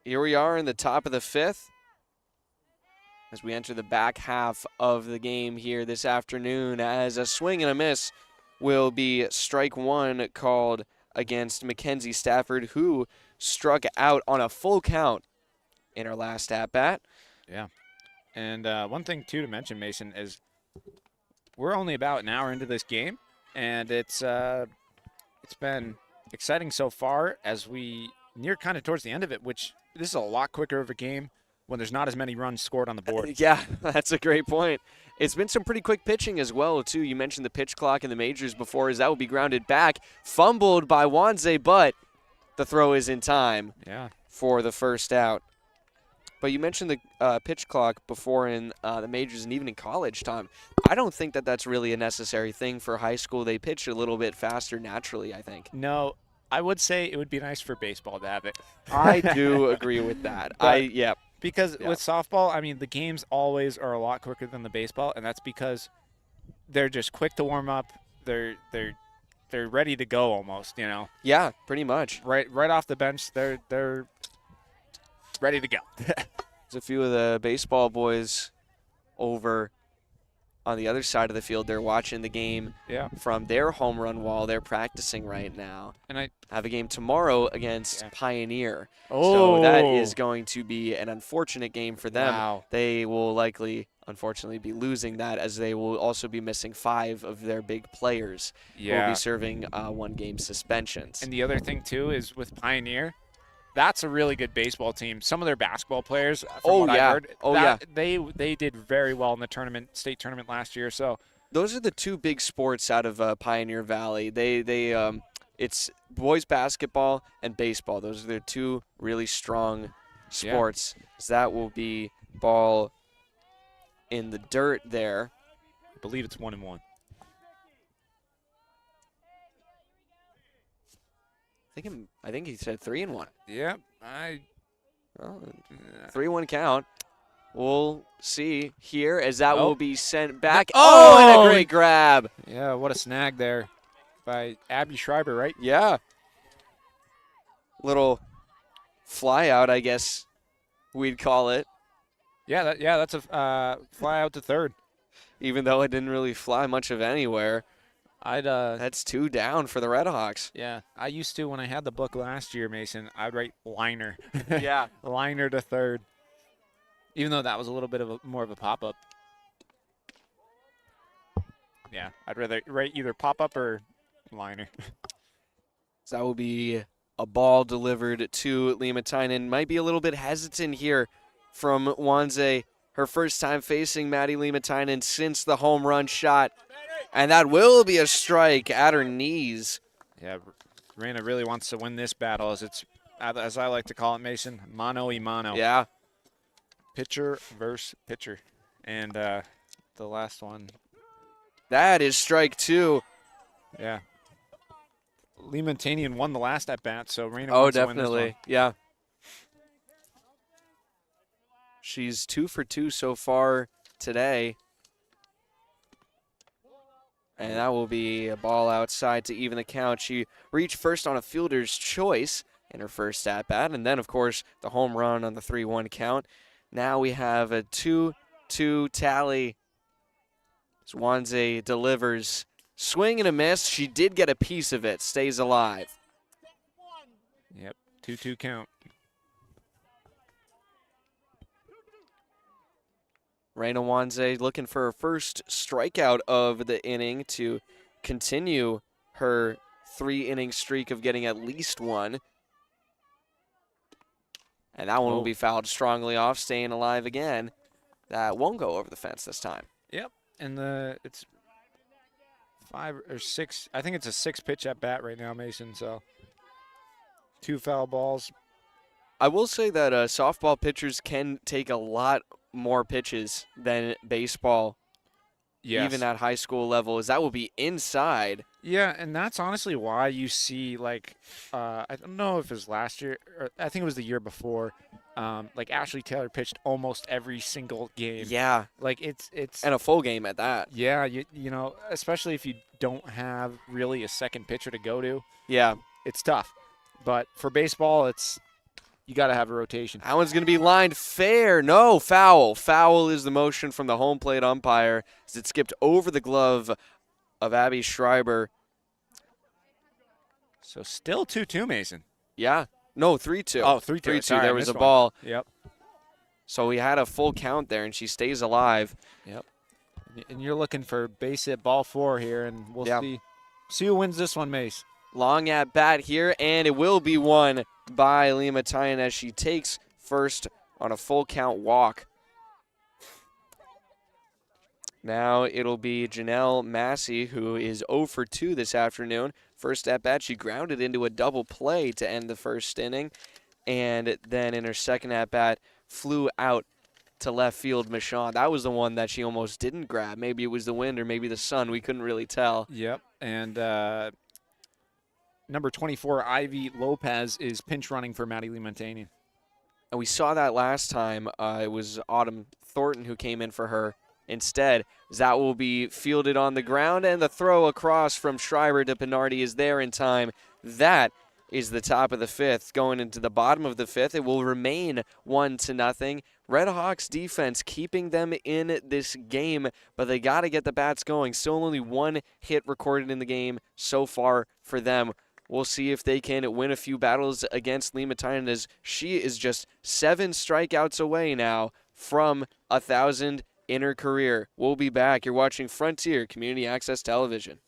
here we are in the top of the 5th. as we enter the back half of the game here this afternoon, as a swing and a miss will be strike one called against Mackenzie Stafford, who struck out on a full count in her last at-bat. Yeah. And one thing, too, to mention, Mason, is we're only about an hour into this game, and it's been exciting so far as we near kind of towards the end of it, which this is a lot quicker of a game when there's not as many runs scored on the board. Yeah, that's a great point. It's been some pretty quick pitching as well, too. You mentioned the pitch clock in the majors before, as that will be grounded back, fumbled by Wanze, but the throw is in time for the first out. But you mentioned the pitch clock before in the majors and even in college, Tom. I don't think that that's really a necessary thing for high school. They pitch a little bit faster naturally, I think. No, I would say it would be nice for baseball to have it. I do agree with that. Because with softball, I mean, the games always are a lot quicker than the baseball, and that's because they're just quick to warm up. They're ready to go almost, you know. Yeah, pretty much. Right off the bench, they're ready to go. There's a few of the baseball boys over on the other side of the field. They're watching the game from their home run wall. They're practicing right now. And I have a game tomorrow against Pioneer. Oh. So that is going to be an unfortunate game for them. Wow. They will likely, unfortunately, be losing that, as they will also be missing 5 of their big players who will be serving 1-game suspensions. And the other thing, too, is with Pioneer, that's a really good baseball team. Some of their basketball players, from what I heard, they did very well in the state tournament last year. So those are the 2 big sports out of Pioneer Valley. It's boys basketball and baseball. Those are their 2 really strong sports. So that will be ball in the dirt there. I believe it's 1-1. I think he said 3-1. Yeah, 3-1 count. We'll see here as that will be sent back. Oh, and a great grab. Yeah, what a snag there by Abby Schreiber, right? Yeah. Little fly out, I guess we'd call it. Yeah, that's a fly out to third. Even though it didn't really fly much of anywhere. That's 2 down for the Redhawks. Yeah, I used to, when I had the book last year, Mason, I'd write liner. Yeah. Liner to third. Even though that was a little bit of more of a pop-up. Yeah, I'd rather write either pop-up or liner. So that will be a ball delivered to Liimatainen. Might be a little bit hesitant here from Wanze. Her first time facing Maddie Liimatainen since the home run shot. And that will be a strike at her knees. Yeah, Reyna really wants to win this battle, as I like to call it, Mason, mano-y-mano. Yeah. Pitcher versus pitcher. And the last one. That is strike 2. Yeah. Liimatainen won the last at-bat, so Reyna Oh, wants to win this definitely. one. Yeah. She's 2 for 2 so far today. And that will be a ball outside to even the count. She reached first on a fielder's choice in her first at-bat. And then, of course, the home run on the 3-1 count. Now we have a 2-2 tally. Wanze delivers. Swing and a miss. She did get a piece of it. Stays alive. Yep, 2-2 count. Reyna Wanze looking for her first strikeout of the inning to continue her 3-inning streak of getting at least 1. And that one will be fouled strongly off, staying alive again. That won't go over the fence this time. Yep, and it's 5 or 6. I think it's a 6-pitch at bat right now, Mason. So 2 foul balls. I will say that softball pitchers can take a lot more pitches than baseball, even at high school level, as that will be inside. Yeah, and that's honestly why you see, like, I don't know if it was last year, or I think it was the year before, like Ashley Taylor pitched almost every single game. Yeah. Like, it's and a full game at that. Yeah, you know, especially if you don't have really a second pitcher to go to. Yeah. It's tough. But for baseball, it's you got to have a rotation. That one's going to be lined fair. No, foul. Foul is the motion from the home plate umpire as it skipped over the glove of Abby Schreiber. So still 2-2, Mason. Yeah. No, 3-2. Oh, 3-2. 3-2. Sorry, There I was a missed ball. one. Yep. So we had a full count there, and she stays alive. Yep. And you're looking for base hit ball 4 here, and we'll see who wins this one, Mace. Long at bat here, and it will be won by Lima Tynan as she takes first on a full count walk. Now it'll be Janelle Massey, who is 0 for 2 this afternoon. First at bat, she grounded into a double play to end the first inning, and then in her second at bat, flew out to left field. Michon, that was the one that she almost didn't grab. Maybe it was the wind or maybe the sun. We couldn't really tell. Yep, and number 24, Ivy Lopez, is pinch running for Maddie Limontainen. And we saw that last time. It was Autumn Thornton who came in for her instead. That will be fielded on the ground, and the throw across from Schreiber to Pinardi is there in time. That is the top of the fifth. Going into the bottom of the fifth, it will remain 1-0. Red Hawks defense keeping them in this game, but they got to get the bats going. Still only one hit recorded in the game so far for them. We'll see if they can win a few battles against Lima Tynan, as she is just 7 strikeouts away now from 1,000 in her career. We'll be back. You're watching Frontier Community Access Television.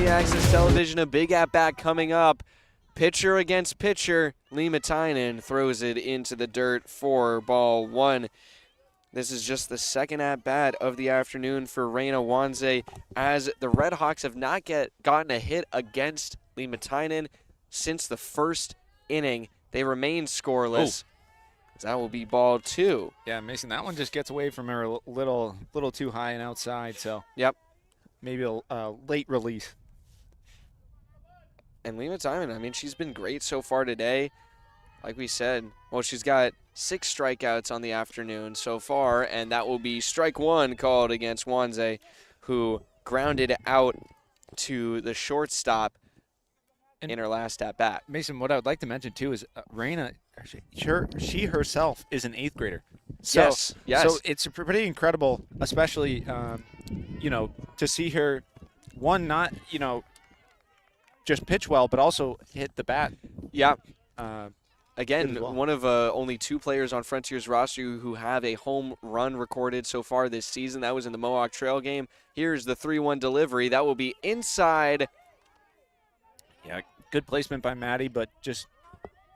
Access Television, a big at-bat coming up. Pitcher against pitcher. Lima Tynan throws it into the dirt for ball 1. This is just the second at-bat of the afternoon for Reina Wanze, as the Red Hawks have not gotten a hit against Lima Tynan since the first inning. They remain scoreless. That will be ball 2. Yeah, Mason, that one just gets away from her a little too high and outside. So yep, maybe a late release. And Lima Tynan, I mean, she's been great so far today. Like we said, well, she's got 6 strikeouts on the afternoon so far, and that will be strike 1 called against Wanze, who grounded out to the shortstop in her last at-bat. Mason, what I would like to mention, too, is Reina, she herself is an 8th grader. So, yes. So it's pretty incredible, especially, to see her, not, just pitch well, but also hit the bat. Yeah. Again, well. one of only 2 players on Frontier's roster who have a home run recorded so far this season. That was in the Mohawk Trail game. Here's the 3-1 delivery. That will be inside. Yeah, good placement by Maddie, but just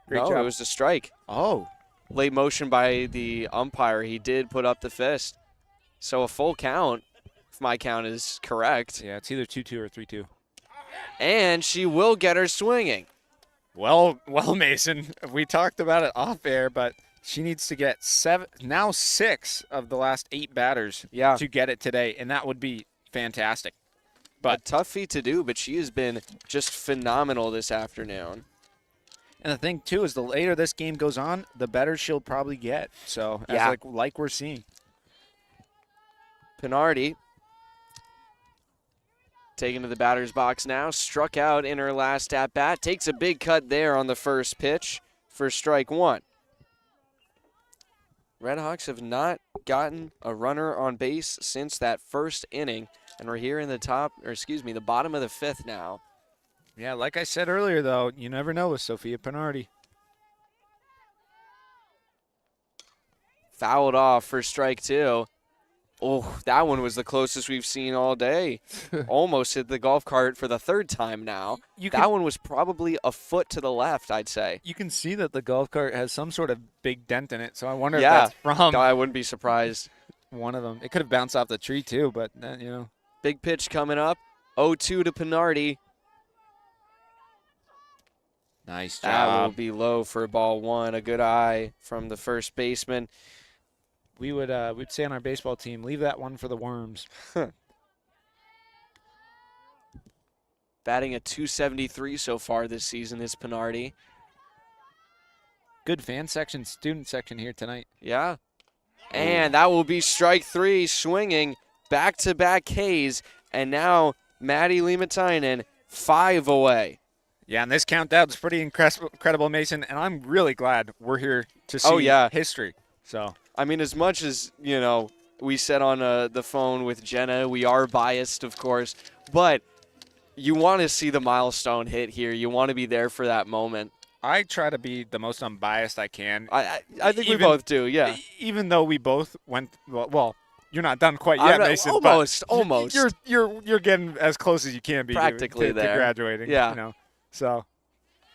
great job. It was a strike. Oh. Late motion by the umpire. He did put up the fist. So a full count, if my count is correct. Yeah, it's either 2-2 or 3-2. And she will get her swinging. Well, Mason, we talked about it off air, but she needs to get 6 of the last 8 batters to get it today, and that would be fantastic. But a tough feat to do, but she has been just phenomenal this afternoon. And the thing, too, is the later this game goes on, the better she'll probably get. So, Yeah. like we're seeing. Pinardi taken to the batter's box now. Struck out in her last at-bat. Takes a big cut there on the first pitch for strike one. Redhawks have not gotten a runner on base since that first inning. And we're here in the bottom of the fifth now. Yeah, like I said earlier, though, you never know with Sophia Pinardi. Fouled off for strike two. Oh, that one was the closest we've seen all day. Almost hit the golf cart for the third time now. That one was probably a foot to the left, I'd say. You can see that the golf cart has some sort of big dent in it, so I wonder if that's from I wouldn't be surprised. one of them. It could have bounced off the tree, too, but, Big pitch coming up. 0-2 to Pinardi. Nice job. That will be low for ball one. A good eye from the first baseman. We'd say on our baseball team, leave that one for the worms. Batting at .273 so far this season is Pinardi. Good fan section, student section here tonight. Yeah. And that will be strike three, swinging back-to-back Ks. And now Maddie Limatainen 5 away. Yeah, and this countdown is pretty incredible, Mason, and I'm really glad we're here to see history. So, I mean, as much as, we said on the phone with Jenna, we are biased, of course, but you want to see the milestone hit here. You want to be there for that moment. I try to be the most unbiased I can. I think we both do, yeah. Even though we both went, well, you're not done quite yet, Mason. Almost. You're getting as close as you can be practically to there. Graduating. Yeah. So,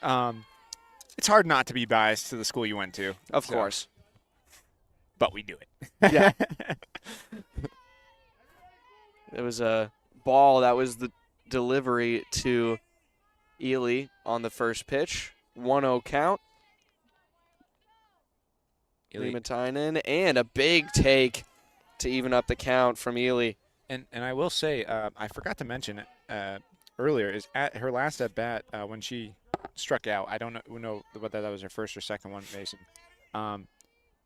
it's hard not to be biased to the school you went to. Of course. But we do it. Yeah. It was a ball that was the delivery to Ely on the first pitch. 1-0 count. Limatainen, and a big take to even up the count from Ely. And I will say, I forgot to mention it earlier, is at her last at bat when she struck out. I don't know whether that was her first or second one, Mason.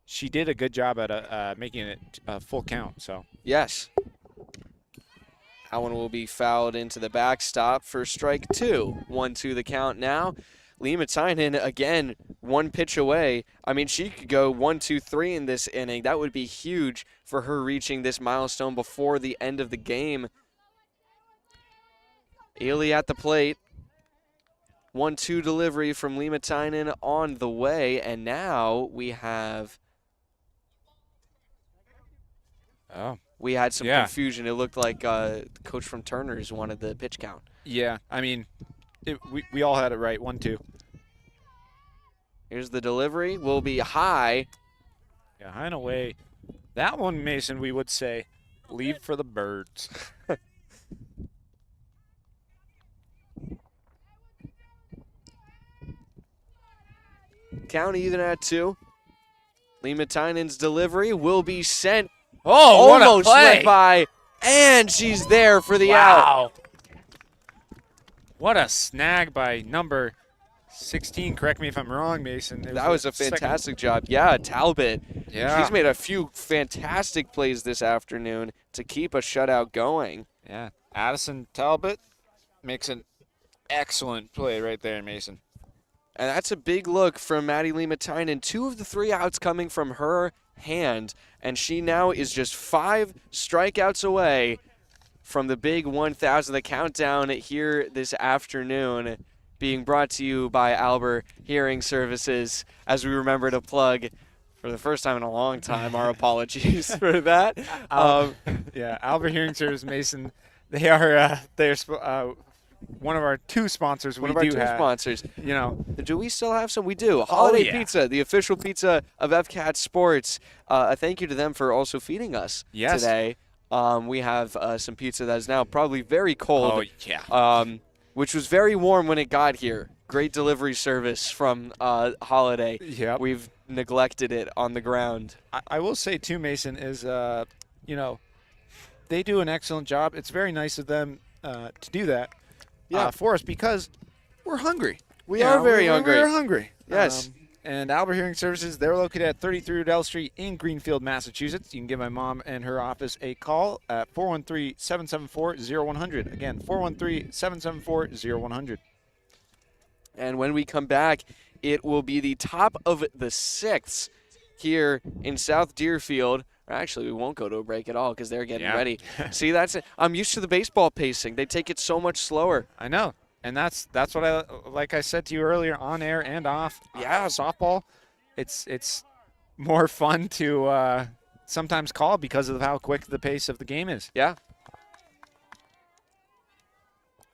She did a good job at making it a full count. So yes, that one will be fouled into the backstop for strike two. 1-2 the count now. Limatainen again, one pitch away. I mean, she could go 1-2-3 in this inning. That would be huge for her reaching this milestone before the end of the game. Ely at the plate. 1-2 delivery from Limatainen on the way, and now we have. We had some confusion. It looked like the coach from Turner's wanted the pitch count. Yeah, I mean, we all had it right. 1-2. Here's the delivery. Will be high. Yeah, high and away. That one, Mason, we would say, leave for the birds. Count even at 2. Limatainen's delivery will be sent. Oh, what almost a play. went by, and she's there for the out. What a snag by number 16. Correct me if I'm wrong, Mason. That was a fantastic job. Yeah, Talbot. Yeah. She's made a few fantastic plays this afternoon to keep a shutout going. Yeah. Addison Talbot makes an excellent play right there, Mason. And that's a big look from Maddie Limatainen. 2 of the 3 outs coming from her hand, and she now is just 5 strikeouts away from the big 1,000. The countdown here this afternoon being brought to you by Albert Hearing Services. As we remember to plug, for the first time in a long time, our apologies for that. Yeah, Albert Hearing Services, Mason. They are they're one of our 2 sponsors. One of our 2 sponsors. You know, do we still have some? We do. Holiday Pizza, the official pizza of FCAT Sports. A thank you to them for also feeding us today. We have some pizza that is now probably very cold. Oh, yeah. Which was very warm when it got here. Great delivery service from Holiday. Yep. We've neglected it on the ground. I will say, too, Mason, is, you know, they do an excellent job. It's very nice of them to do that for us because we're hungry. We are very hungry. We're hungry. Yes. And Albert Hearing Services, they're located at 33 Odell Street in Greenfield, Massachusetts. You can give my mom and her office a call at 413-774-0100. Again, 413-774-0100. And when we come back, it will be the top of the sixth here in South Deerfield. Actually, we won't go to a break at all because they're getting ready. See, that's it. I'm used to the baseball pacing. They take it so much slower. I know. And that's what like I said to you earlier, on air and off. Yeah, softball, it's more fun to sometimes call because of how quick the pace of the game is. Yeah.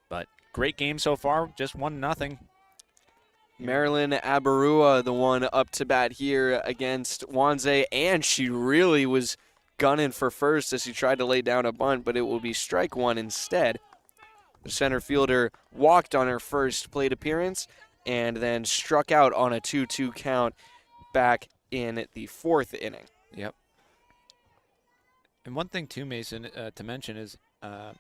But great game so far, just 1-0. Marilyn Abarua, the one up to bat here against Wanze, and she really was gunning for first as she tried to lay down a bunt, but it will be strike one instead. The center fielder walked on her first plate appearance and then struck out on a 2-2 count back in the fourth inning. Yep. And one thing, too, Mason, to mention is that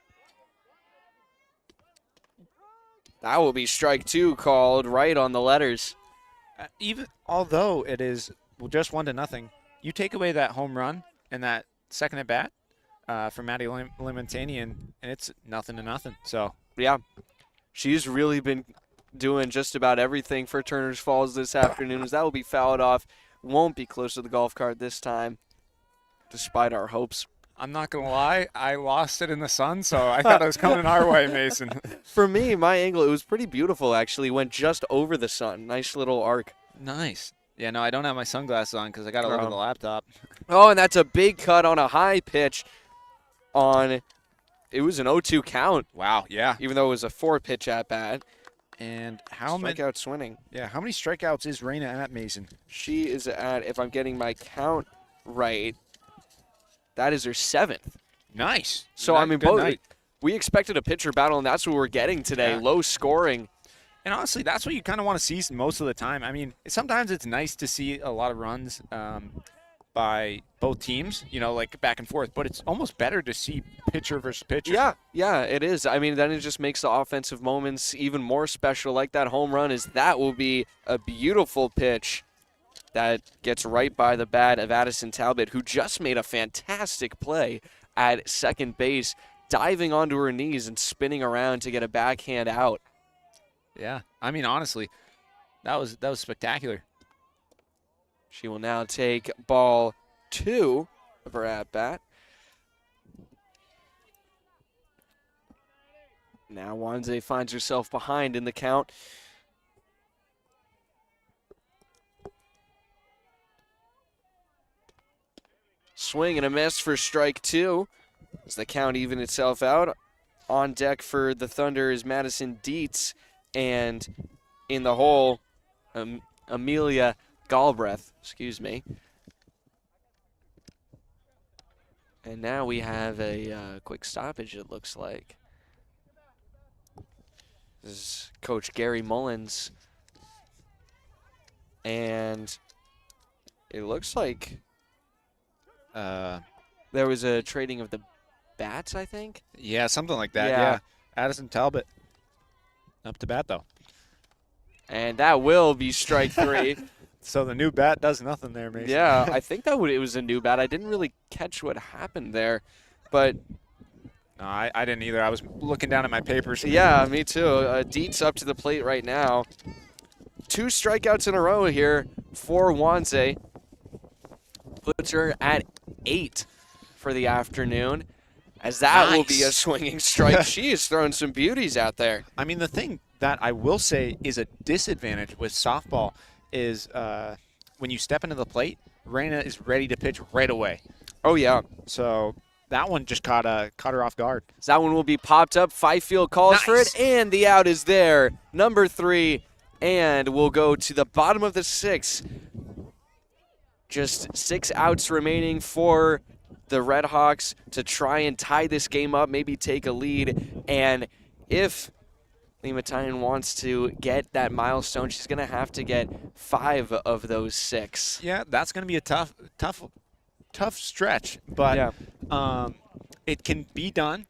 will be strike two called right on the letters. Even although it is just 1-0, you take away that home run and that second at bat from Maddie Limentanian, and it's 0-0. So yeah, she's really been doing just about everything for Turner's Falls this afternoon. As that will be fouled off, won't be close to the golf cart this time, despite our hopes. I'm not going to lie, I lost it in the sun, so I thought it was coming our way, Mason. For me, my angle, it was pretty beautiful, actually. Went just over the sun. Nice little arc. Nice. Yeah, no, I don't have my sunglasses on because I got to look at the laptop. Oh, and that's a big cut on a high pitch on, it was an 0-2 count. Wow, yeah. Even though it was a 4-pitch at bat. And how many strikeout swinging? Yeah, how many strikeouts is Raina at, Mason? She is at, if I'm getting my count right, that is her 7th. Nice. So I mean, we expected a pitcher battle, and that's what we're getting today. Yeah. Low scoring. And honestly, that's what you kind of want to see most of the time. I mean, sometimes it's nice to see a lot of runs by both teams, like back and forth. But it's almost better to see pitcher versus pitcher. Yeah, it is. I mean, then it just makes the offensive moments even more special. Like that home run that will be a beautiful pitch that gets right by the bat of Addison Talbot, who just made a fantastic play at second base, diving onto her knees and spinning around to get a backhand out. Yeah, I mean, honestly, that was spectacular. She will now take ball 2 of her at-bat. Now Wanze finds herself behind in the count. Swing and a miss for strike 2 as the count even itself out. On deck for the Thunder is Madison Dietz, and in the hole, Amelia Galbraith, excuse me. And now we have a quick stoppage, it looks like. This is Coach Gary Mullins. And it looks like there was a trading of the bats, I think? Yeah, something like that, yeah. Addison Talbot up to bat, though. And that will be strike 3. So the new bat does nothing there, Mason. Yeah, I think it was a new bat. I didn't really catch what happened there, but no, I didn't either. I was looking down at my papers. Yeah, me too. Dietz up to the plate right now. 2 strikeouts in a row here for Wanze. Puts her at 8 for the afternoon, as that will be a swinging strike. She is throwing some beauties out there. I mean, the thing that I will say is a disadvantage with softball is when you step into the plate, Raina is ready to pitch right away. Oh, yeah. So that one just caught her off guard. So that one will be popped up. Fifield calls for it, and the out is there. Number 3, and we'll go to the bottom of the 6th. Just 6 outs remaining for the Redhawks to try and tie this game up, maybe take a lead. And if Limentanian wants to get that milestone, she's going to have to get 5 of those 6. Yeah, that's going to be a tough stretch, but it can be done.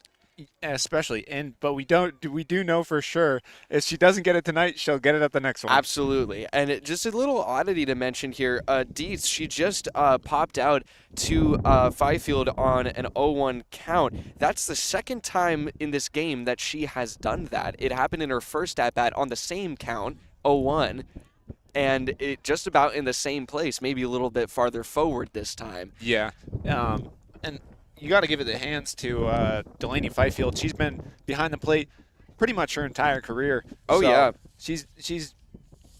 Especially, but we do know for sure if she doesn't get it tonight, she'll get it at the next one. Absolutely. And just a little oddity to mention here, Dietz, she just popped out to Fifield on an 0-1 count. That's the second time in this game that she has done that. It happened in her first at-bat on the same count, 0-1, and it just about in the same place, maybe a little bit farther forward this time. Yeah. And you got to give it the hands to Delaney Fifield. She's been behind the plate pretty much her entire career. Oh, so yeah. She's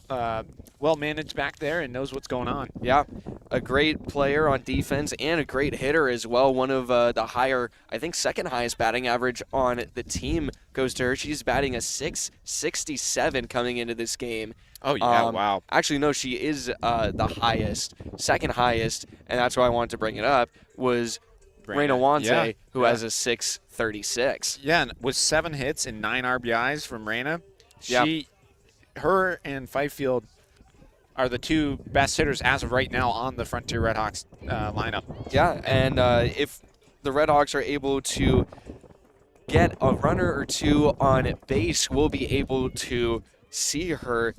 well managed back there and knows what's going on. Yeah, a great player on defense and a great hitter as well. One of the higher, I think, second highest batting average on the team goes to her. She's batting a .667 coming into this game. Oh, yeah, wow. Actually, no, she is the highest, second highest, and that's why I wanted to bring it up, was Reina Wanze, who has a .636. Yeah, and with 7 hits and 9 RBIs from Reina, her and Fifield are the two best hitters as of right now on the Frontier Redhawks lineup. Yeah, and if the Redhawks are able to get a runner or two on base, we'll be able to see her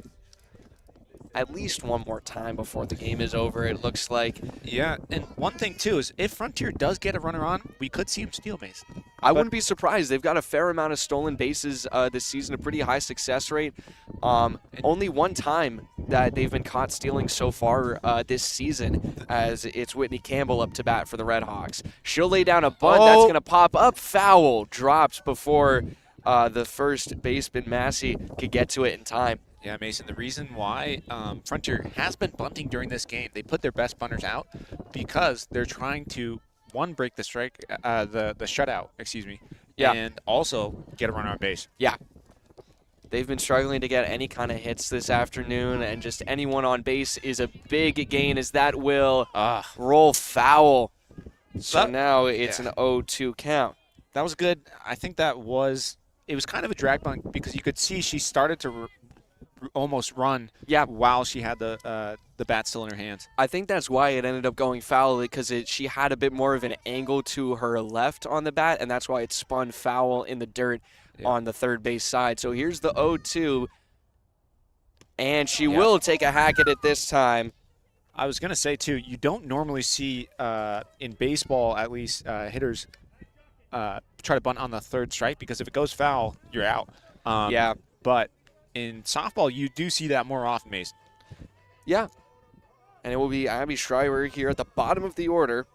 at least one more time before the game is over, it looks like. Yeah, and one thing, too, is if Frontier does get a runner on, we could see him steal base. I wouldn't be surprised. They've got a fair amount of stolen bases this season, a pretty high success rate. Only one time that they've been caught stealing so far this season, as it's Whitney Campbell up to bat for the Redhawks. She'll lay down a bunt. That's going to pop up. Foul. Drops before the first baseman, Massey, could get to it in time. Yeah, Mason, the reason why Frontier has been bunting during this game, they put their best bunters out because they're trying to, one, break the shutout, and also get a runner on base. Yeah. They've been struggling to get any kind of hits this afternoon, and just anyone on base is a big gain, as that will roll foul. So now it's an 0-2 count. That was good. I think it was kind of a drag bunt because you could see she started to almost run while she had the bat still in her hands. I think that's why it ended up going foul, because she had a bit more of an angle to her left on the bat, and that's why it spun foul in the dirt on the third base side. So here's the 0-2, and she will take a hack at it this time. I was going to say, too, you don't normally see, in baseball at least, hitters try to bunt on the third strike, because if it goes foul, you're out. But in softball, you do see that more often, Mason. Yeah. And it will be Abby Schreiber here at the bottom of the order.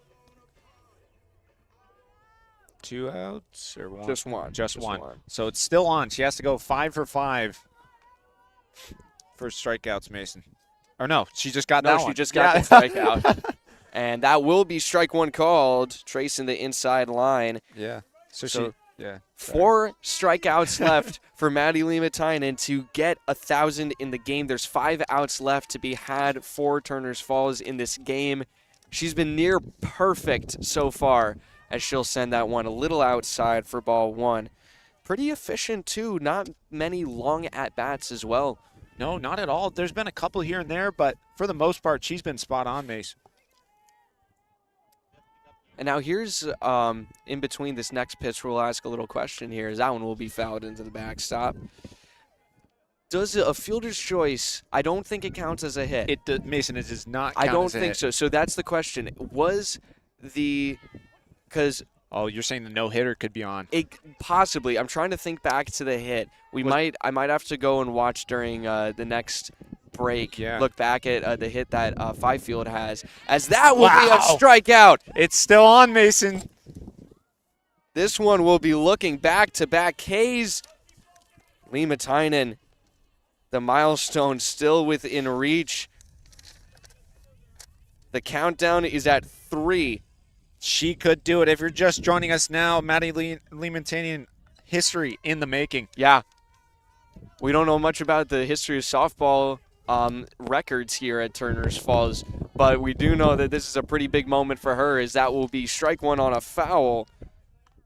2 outs or one? Just one. So it's still on. She has to go 5 for 5 for strikeouts, Mason. Or no, she just got that one. No, she just got the strikeout. And that will be strike one called, tracing the inside line. Yeah. So 4 strikeouts left for Maddie Limatainen to get 1,000 in the game. There's 5 outs left to be had for Turner's Falls in this game. She's been near perfect so far, as she'll send that one a little outside for ball 1. Pretty efficient, too. Not many long at-bats as well. No, not at all. There's been a couple here and there, but for the most part, she's been spot on, Mace. And now here's, in between this next pitch, we'll ask a little question here, as that one will be fouled into the backstop. Does a fielder's choice, I don't think it counts as a hit. Mason, it does not count I don't as a think hit. so. So that's the question. Oh, you're saying the no-hitter could be on. Possibly. I'm trying to think back to the hit. I might have to go and watch during the next break. Yeah. Look back at the hit that Fifield has, as that will be a strikeout. It's still on, Mason. This one will be looking back-to-back Ks. Limatainen, the milestone still within reach. The countdown is at 3. She could do it. If you're just joining us now, Maddie Limatainen, history in the making. Yeah. We don't know much about the history of softball records here at Turner's Falls, but we do know that this is a pretty big moment for her, as that will be strike one on a foul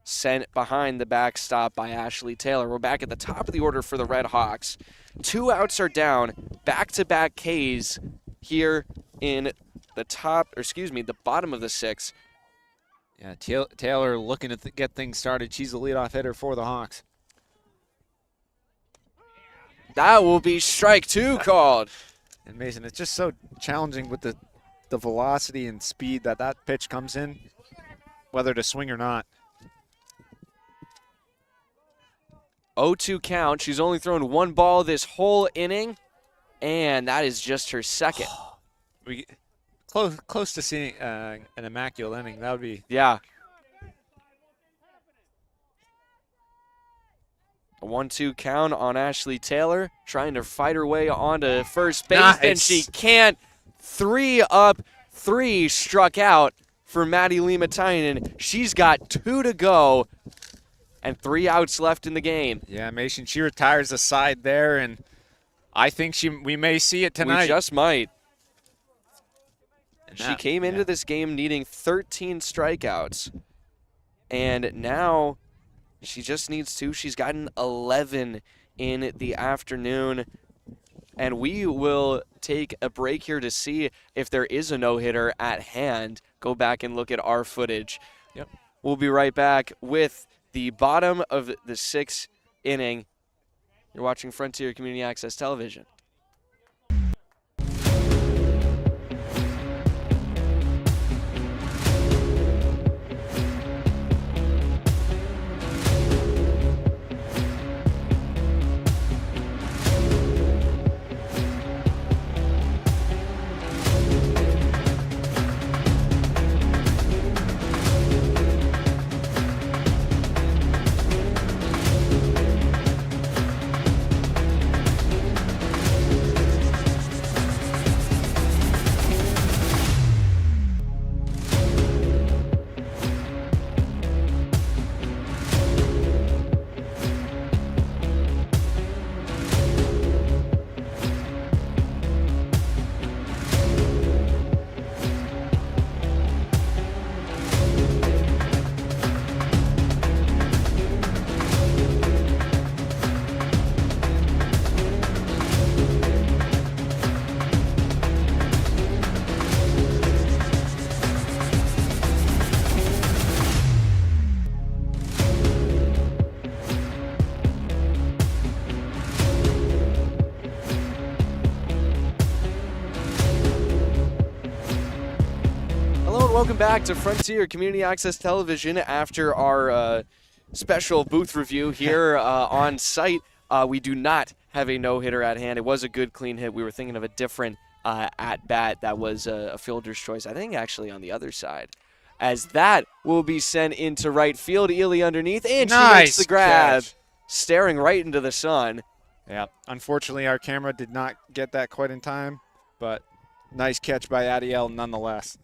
sent behind the backstop by Ashley Taylor. We're back at the top of the order for the Red Hawks. 2 outs are down, back-to-back Ks here in the bottom of the 6th. Yeah, Taylor looking to get things started. She's the leadoff hitter for the Hawks. That will be strike 2 called. And Mason, it's just so challenging with the velocity and speed that pitch comes in, whether to swing or not. 0-2 count. She's only thrown 1 ball this whole inning, and that is just her second. We close to seeing an immaculate inning. That would be. Yeah. A 1-2 count on Ashley Taylor, trying to fight her way onto first base, and she can't. 3 up, 3 struck out for Maddie Lima-Tynan. She's got 2 to go and 3 outs left in the game. Yeah, Mason, she retires the side there, and I think we may see it tonight. We just might. And she came into this game needing 13 strikeouts, and now she just needs 2. She's gotten 11 in the afternoon. And we will take a break here to see if there is a no-hitter at hand. Go back and look at our footage. Yep. We'll be right back with the bottom of the 6th inning. You're watching Frontier Community Access Television. Welcome back to Frontier Community Access Television after our special booth review here on site. We do not have a no-hitter at hand. It was a good, clean hit. We were thinking of a different at-bat that was a fielder's choice, I think actually on the other side. As that will be sent into right field. Ely underneath, and she makes the grab, staring right into the sun. Yeah, unfortunately our camera did not get that quite in time, but nice catch by Adiel nonetheless.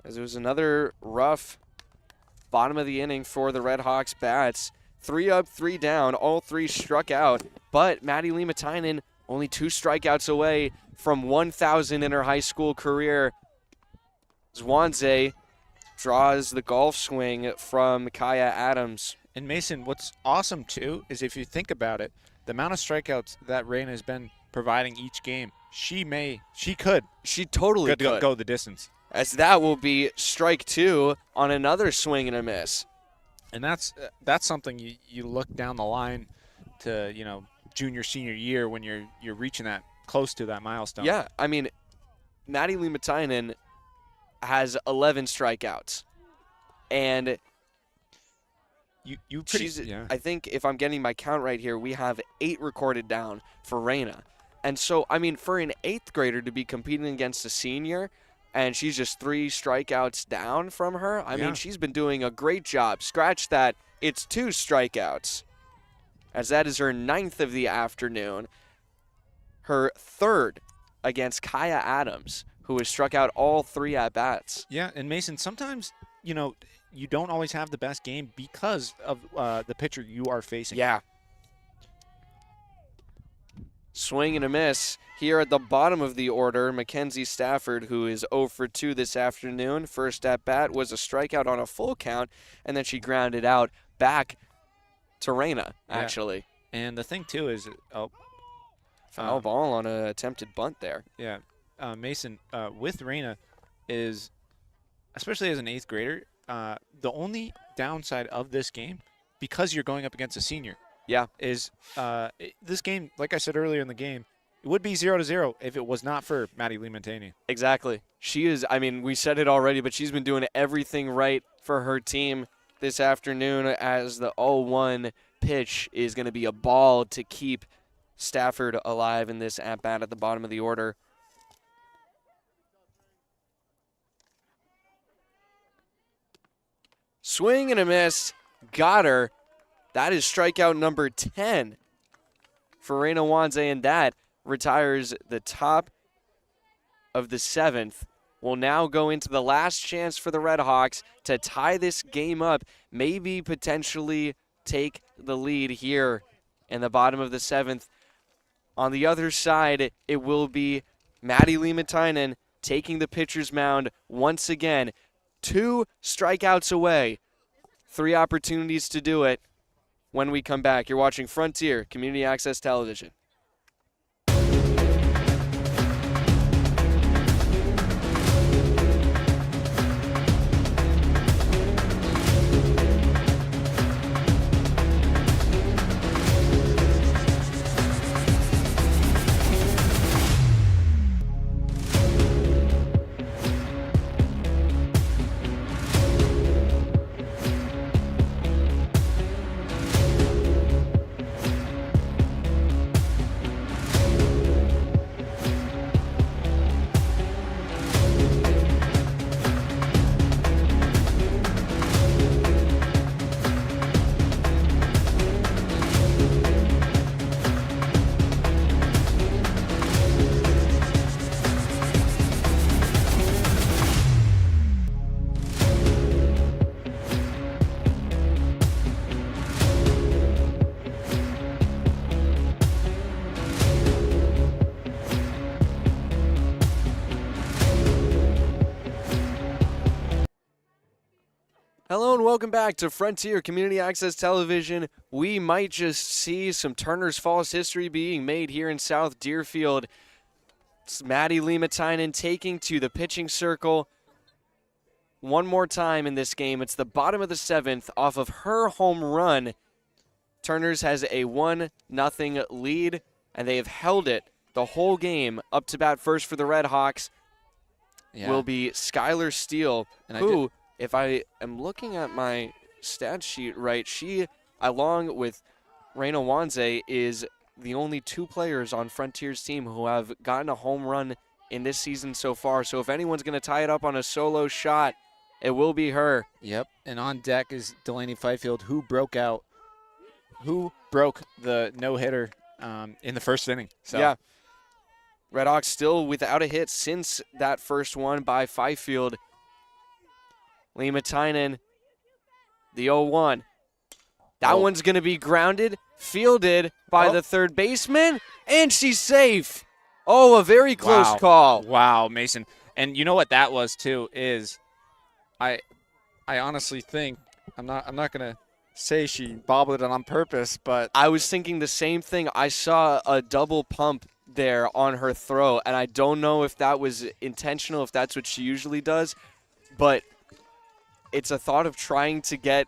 As it was another rough bottom of the inning for the Red Hawks bats. 3 up, 3 down. All 3 struck out. But Maddie Lima-Tynan only 2 strikeouts away from 1,000 in her high school career. Zwanze draws the golf swing from Kaya Adams. And Mason, what's awesome too is if you think about it, the amount of strikeouts that Raina has been providing each game, she totally could go the distance. As that will be strike 2 on another swing and a miss. And that's something you look down the line to, junior, senior year when you're reaching that close to that milestone. Yeah, I mean, Maddie Lima-Tynan has 11 strikeouts. And I think if I'm getting my count right here, we have 8 recorded down for Raina. And so, I mean, for an 8th grader to be competing against a senior, and she's just 3 strikeouts down from her. I mean, she's been doing a great job. Scratch that, it's 2 strikeouts, as that is her 9th of the afternoon. Her 3rd against Kaya Adams, who has struck out all 3 at-bats. Yeah, and Mason, sometimes, you don't always have the best game because of the pitcher you are facing. Yeah. Swing and a miss. Here at the bottom of the order, Mackenzie Stafford, who is 0 for 2 this afternoon. First at-bat was a strikeout on a full count, and then she grounded out back to Raina, actually. And the thing, too, is foul ball on an attempted bunt there. Yeah. Mason, with Raina, is, especially as an 8th grader, the only downside of this game, because you're going up against a senior, is this game, like I said earlier in the game, it would be 0-0 if it was not for Maddie Limatani. Exactly. She is, I mean, we said it already, but she's been doing everything right for her team this afternoon, as the 0-1 pitch is going to be a ball to keep Stafford alive in this at-bat at the bottom of the order. Swing and a miss. Got her. That is strikeout number 10 for Reina Wanze, and that retires the top of the 7th. Will now go into the last chance for the Red Hawks to tie this game up, maybe potentially take the lead here in the bottom of the 7th. On the other side, it will be Maddie Limatinen taking the pitcher's mound once again. 2 strikeouts away. 3 opportunities to do it. When we come back, you're watching Frontier Community Access Television. Hello and welcome back to Frontier Community Access Television. We might just see some Turner's Falls history being made here in South Deerfield. It's Maddie Limatinen taking to the pitching circle one more time in this game. It's the bottom of the 7th off of her home run. Turner's has a 1-0 lead, and they have held it the whole game. Up to bat first for the Red Hawks will be Skylar Steele, who, if I am looking at my stat sheet right, she, along with Reina Wanze, is the only 2 players on Frontier's team who have gotten a home run in this season so far. So if anyone's going to tie it up on a solo shot, it will be her. Yep, and on deck is Delaney Fifield, who broke the no-hitter in the first inning. So. Yeah. Red Hawks still without a hit since that first one by Fifield. Limatinen, the 0-1. That one's going to be grounded, fielded by the third baseman, and she's safe. Oh, a very close call. Wow, Mason. And you know what that was, too, is I honestly think, I'm not going to say she bobbled it on purpose, but I was thinking the same thing. I saw a double pump there on her throw, and I don't know if that was intentional, if that's what she usually does, but it's a thought of trying to get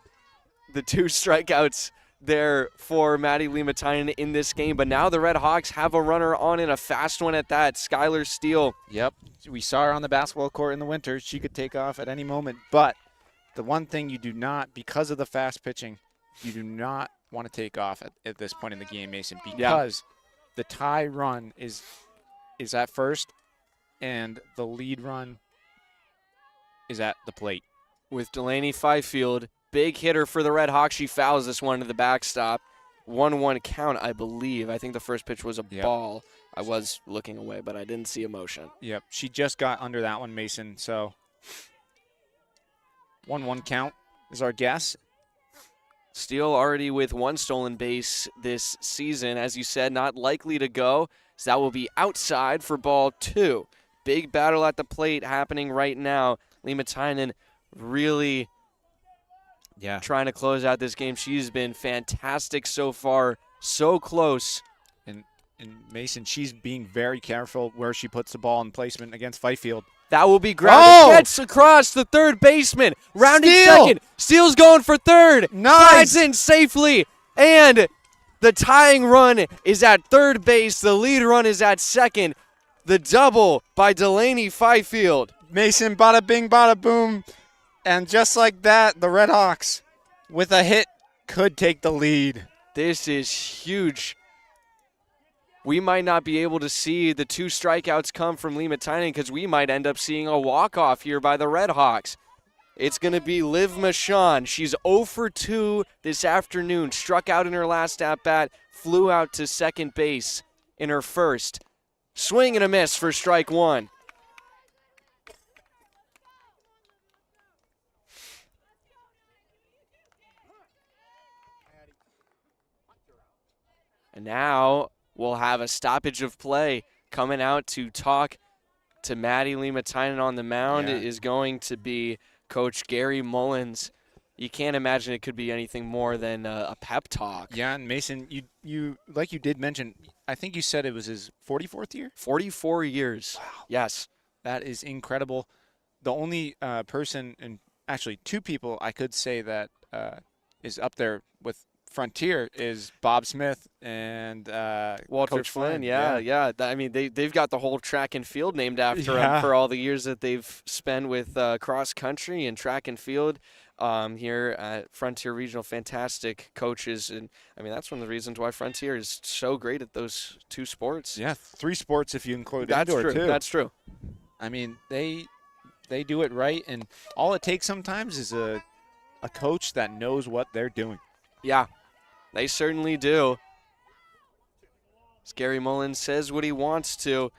the 2 strikeouts there for Maddie Limatinen in this game. But now the Red Hawks have a runner on in, a fast one at that, Skylar Steele. Yep, we saw her on the basketball court in the winter. She could take off at any moment. But the one thing you do not, because of the fast pitching, you do not want to take off at this point in the game, Mason, because the tie run is at first, and the lead run is at the plate. With Delaney Fifield, big hitter for the Red Hawks. She fouls this one to the backstop. 1-1 count, I believe. I think the first pitch was a ball. I was looking away, but I didn't see a motion. Yep, she just got under that one, Mason. So 1-1 count is our guess. Steele already with 1 stolen base this season. As you said, not likely to go. So that will be outside for ball 2. Big battle at the plate happening right now. Limatinen really trying to close out this game. She's been fantastic so far, so close. And And Mason, she's being very careful where she puts the ball in placement against Fifield. That will be grounded. Gets across the third baseman. Rounding second. Steele's going for third. Nice. Slides in safely. And the tying run is at third base. The lead run is at second. The double by Delaney Fifield. Mason, bada bing, bada boom. And just like that, the Redhawks, with a hit, could take the lead. This is huge. We might not be able to see the 2 strikeouts come from Lima Tynan because we might end up seeing a walk-off here by the Redhawks. It's going to be Liv Michon. She's 0 for 2 this afternoon. Struck out in her last at-bat, flew out to second base in her first. Swing and a miss for strike 1. And now we'll have a stoppage of play. Coming out to talk to Maddie Lima Tynan on the mound is going to be Coach Gary Mullins. You can't imagine it could be anything more than a pep talk. Yeah, and Mason, you like you did mention, I think you said it was his 44th year? 44 years. Wow. Yes. That is incredible. The only person, and actually 2 people I could say that is up there with Frontier is Bob Smith and Walter Coach Flynn. Yeah. I mean, they've got the whole track and field named after them for all the years that they've spent with cross country and track and field here at Frontier Regional. Fantastic coaches. And, I mean, that's one of the reasons why Frontier is so great at those 2 sports. Yeah, 3 sports if you include that's indoor, true. too. That's true. I mean, they do it right, and all it takes sometimes is a coach that knows what they're doing. Yeah, they certainly do. As Gary Mullins says what he wants to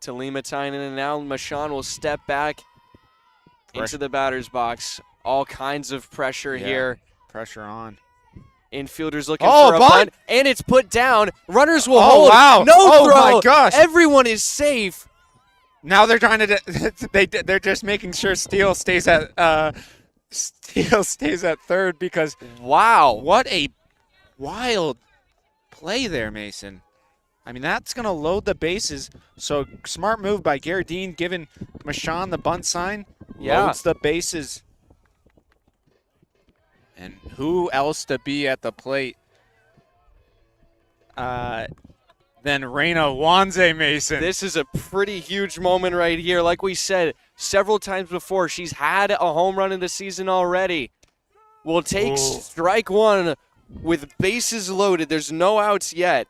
Lima Tynan, and now Michon will step back into the batter's box. All kinds of pressure here. Pressure on. Infielders looking for a bunt, and it's put down. Runners will hold. Wow. No throw. Oh, my gosh. Everyone is safe. Now they're trying to they're just making sure Steele stays at third because wow, what a wild play there, Mason. I mean, that's going to load the bases. So smart move by Garradine, giving Michon the bunt sign. Yeah. Loads the bases. And who else to be at the plate than Reina Wanze, Mason? This is a pretty huge moment right here. Like we said several times before, she's had a home run in the season already. Will take strike 1 with bases loaded. There's no outs yet.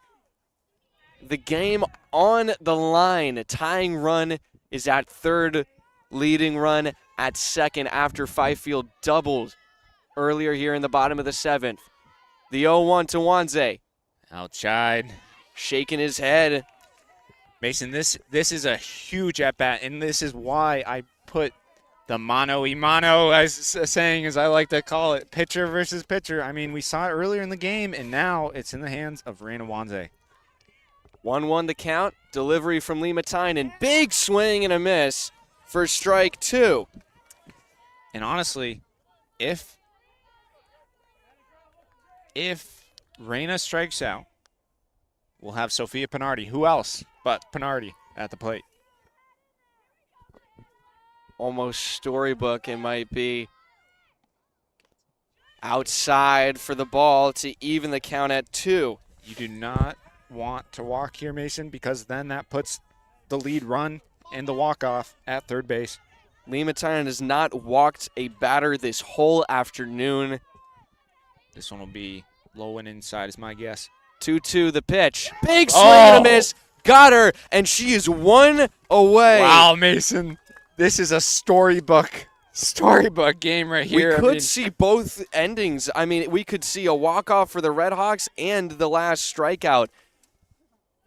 The game on the line. Tying run is at third. Leading run at second after Fifield doubled earlier here in the bottom of the 7th. The 0-1 to Wanze. Outside. Shaking his head. Mason, this is a huge at-bat, and this is why I put the mano-y-mano, as saying, as I like to call it, pitcher versus pitcher. I mean, we saw it earlier in the game, and now it's in the hands of Reina Wanze. 1-1 the count. Delivery from Lima Tynan. Big swing and a miss for strike 2. And honestly, if Reina strikes out, we'll have Sophia Pinardi. Who else but Pinardi at the plate? Almost storybook it might be. Outside for the ball to even the count at 2. You do not want to walk here, Mason, because then that puts the lead run and the walk-off at third base. Lima Tynan has not walked a batter this whole afternoon. This one will be low and inside is my guess. 2-2 the pitch. Big swing and a miss. Got her, and she is 1 away. Wow, Mason. This is a storybook game right here. We could see both endings. I mean, we could see a walk-off for the Redhawks and the last strikeout.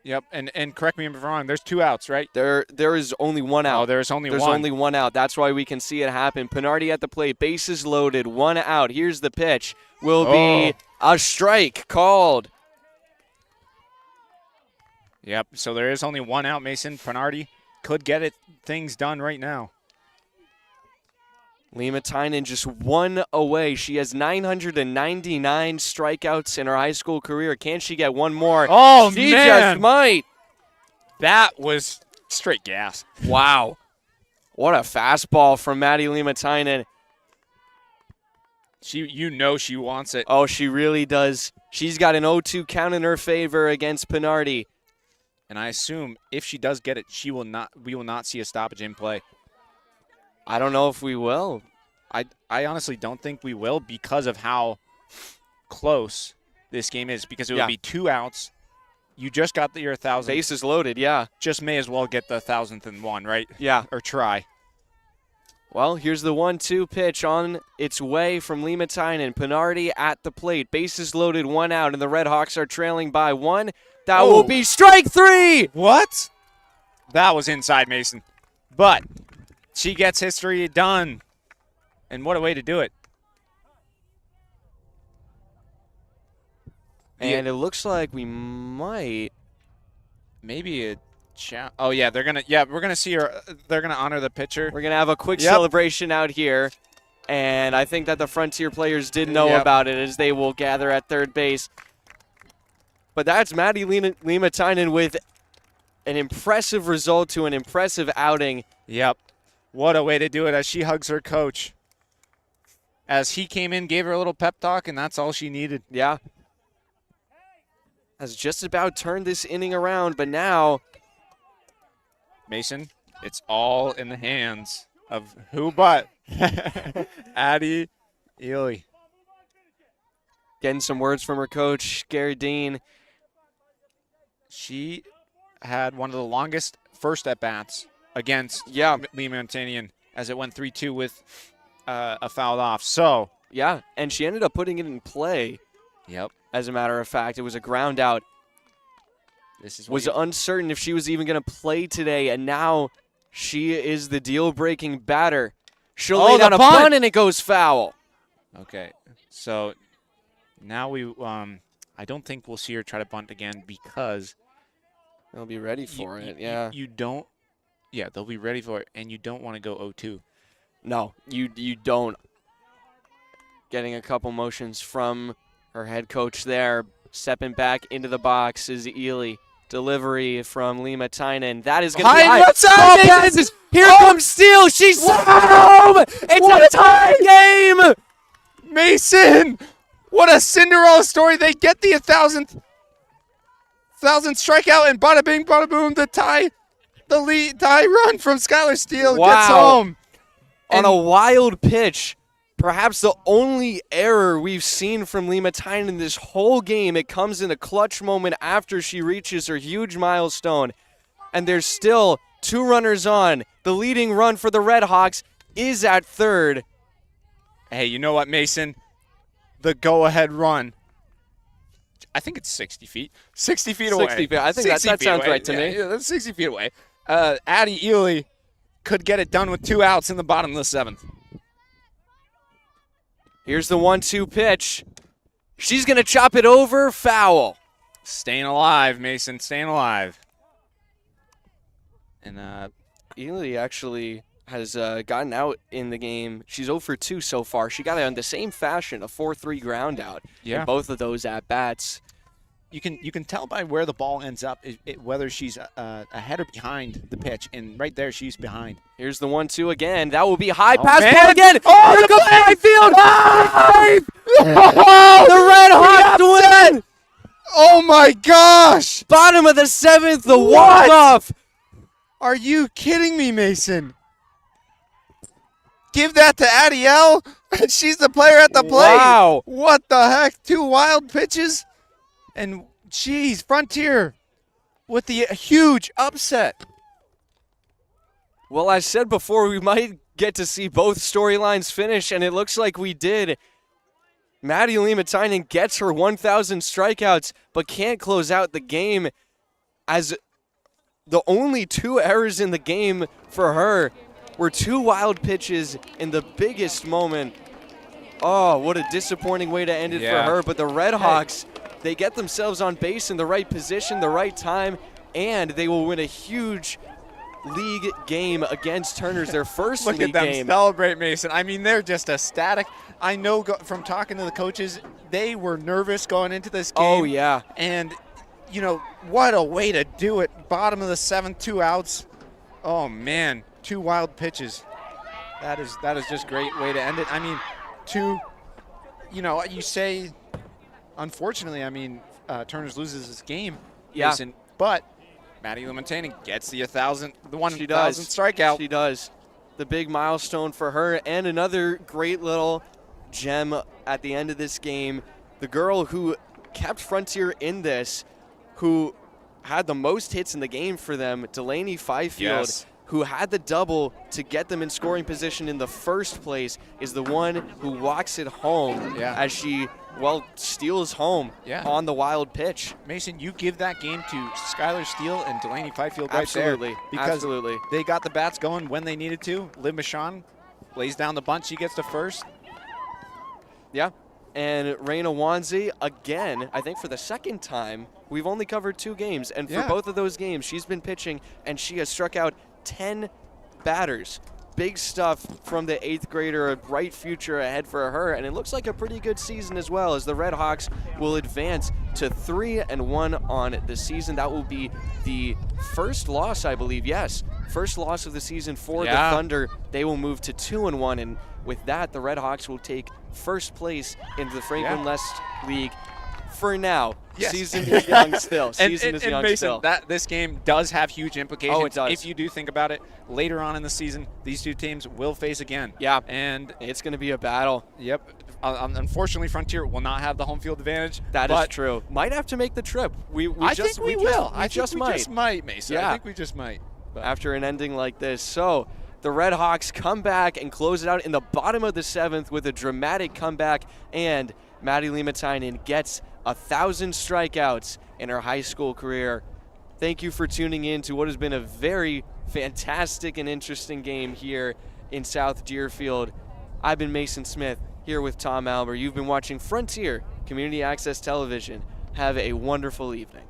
Yep, and correct me if I'm wrong, there's 2 outs, right? There is only 1 out. Oh, there's only one. There's only 1 out. That's why we can see it happen. Pinardi at the plate, bases loaded, 1 out. Here's the pitch. Will be a strike called. Yep, so there is only 1 out, Mason. Pinardi could get things done right now. Lima Tynan just 1 away. She has 999 strikeouts in her high school career. Can she get one more? Oh, she man. just might. That was straight gas. Wow. What a fastball from Maddie Lima Tynan. You know she wants it. Oh, she really does. She's got an 0-2 count in her favor against Pinardi. And I assume if she does get it, we will not see a stoppage in play. I don't know if we will. I honestly don't think we will because of how close this game is, because it would be 2 outs. You just got your 1,000th. Bases loaded, yeah. Just may as well get the 1,000th right? Yeah. Or try. Well, here's the 1-2 pitch on its way from Lima Tynan. Pinardi at the plate. Bases loaded, 1 out, and the Red Hawks are trailing by 1. That will be strike 3! What? That was inside, Mason. But she gets history done. And what a way to do it. And it looks like we might. Maybe a oh yeah, we're gonna see her. They're gonna honor the pitcher. We're gonna have a quick celebration out here, and I think that the Frontier players did know about it, as they will gather at third base. But that's Maddie Lima Tynan with an impressive result to an impressive outing. Yep. What a way to do it as she hugs her coach. As he came in, gave her a little pep talk, and that's all she needed. Yeah. Has just about turned this inning around, but now, Mason, it's all in the hands of who but Addie Ely. Getting some words from her coach, Gary Dean. She had one of the longest first at-bats against Lee Montanian, as it went 3-2 with a foul off. So yeah, and she ended up putting it in play. Yep. As a matter of fact, it was a ground out. This is was uncertain if she was even going to play today, and now she is the deal-breaking batter. She'll lay down a bunt, and it goes foul. Okay, so now I don't think we'll see her try to bunt again because they'll be ready for it. You don't. Yeah, they'll be ready for it, and you don't want to go 0-2. No, you don't. Getting a couple motions from her head coach there. Stepping back into the box is Ely. Delivery from Lima Tynan. That is going to be high. Here comes Steele. She's home. It's a tie game. Mason, what a Cinderella story. They get the 1,000th strikeout, and bada bing, bada boom, the lead tie run from Skylar Steele gets home. On a wild pitch. Perhaps the only error we've seen from Lima Tynan this whole game. It comes in a clutch moment after she reaches her huge milestone. And there's still 2 runners on. The leading run for the Red Hawks is at third. Hey, you know what, Mason? The go-ahead run. I think it's 60 feet. 60 feet away. 60 feet. I think that sounds right to me. Yeah, that's 60 feet away. Addie Ely could get it done with 2 outs in the bottom of the 7th. Here's the 1-2 pitch. She's going to chop it over. Foul. Staying alive, Mason. Staying alive. And Ely actually has gotten out in the game. She's 0 for 2 so far. She got it on the same fashion, a 4-3 ground out in both of those at-bats. You can tell by where the ball ends up whether she's ahead or behind the pitch, and right there she's behind. Here's the 1-2 again. That will be high pass ball again. Oh, here comes right field. The Red Hawks win. Oh my gosh! Bottom of the 7th, the walk-off. Are you kidding me, Mason? Give that to Adiel. She's the player at the plate. Wow. What the heck? 2 wild pitches. And, geez, Frontier with the huge upset. Well, I said before, we might get to see both storylines finish, and it looks like we did. Maddie Lima Tynan gets her 1,000 strikeouts, but can't close out the game, as the only 2 errors in the game for her were 2 wild pitches in the biggest moment. Oh, what a disappointing way to end it for her. But the Red Hawks, they get themselves on base in the right position, the right time, and they will win a huge league game against Turners, their first Look league at them game. celebrate, Mason. I mean, they're just ecstatic. I know from talking to the coaches, they were nervous going into this game. Oh, yeah. And, you know, what a way to do it. Bottom of the 7th, 2 outs. Oh, man, 2 wild pitches. That is just great way to end it. I mean, you know, you say, unfortunately, I mean, Turners loses this game, Yeah. Mason, but Maddie Limontainen gets the 1,000th She strikeout. She does. The big milestone for her, and another great little gem at the end of this game. The girl who kept Frontier in this, who had the most hits in the game for them, Delaney Fifield, Yes. who had the double to get them in scoring position in the first place, is the one who walks it home as she, well, steals home on the wild pitch. Mason, you give that game to Skylar Steele and Delaney Fifield right Absolutely. there. Because Absolutely. they got the bats going when they needed to. Liv Michon lays down the bunt. She gets to first. Yeah. And Raina Wanzi, again, I think for the second time, we've only covered 2 games. And for both of those games, she's been pitching, and she has struck out 10 batters. Big stuff from the 8th grader, a bright future ahead for her, and it looks like a pretty good season as well, as the Red Hawks will advance to 3-1 on the season. That will be the first loss, I believe. Yes, first loss of the season for the Thunder. They will move to 2-1, and with that, the Red Hawks will take first place in the Franklin West League for now. Season is young still. Season is young Mason, still. This game does have huge implications. Oh, it does. If you do think about it, later on in the season, these 2 teams will face again. Yeah, and it's going to be a battle. Yep. Unfortunately, Frontier will not have the home field advantage. That is true. Might have to make the trip. I think we will. I just might, Mason. Yeah. I think we just might. But. After an ending like this. So the Red Hawks come back and close it out in the bottom of the 7th with a dramatic comeback, and Maddie Limontainen gets 1,000 strikeouts in her high school career. Thank you for tuning in to what has been a very fantastic and interesting game here in South Deerfield. I've been Mason Smith here with Tom Alber. You've been watching Frontier Community Access Television. Have a wonderful evening.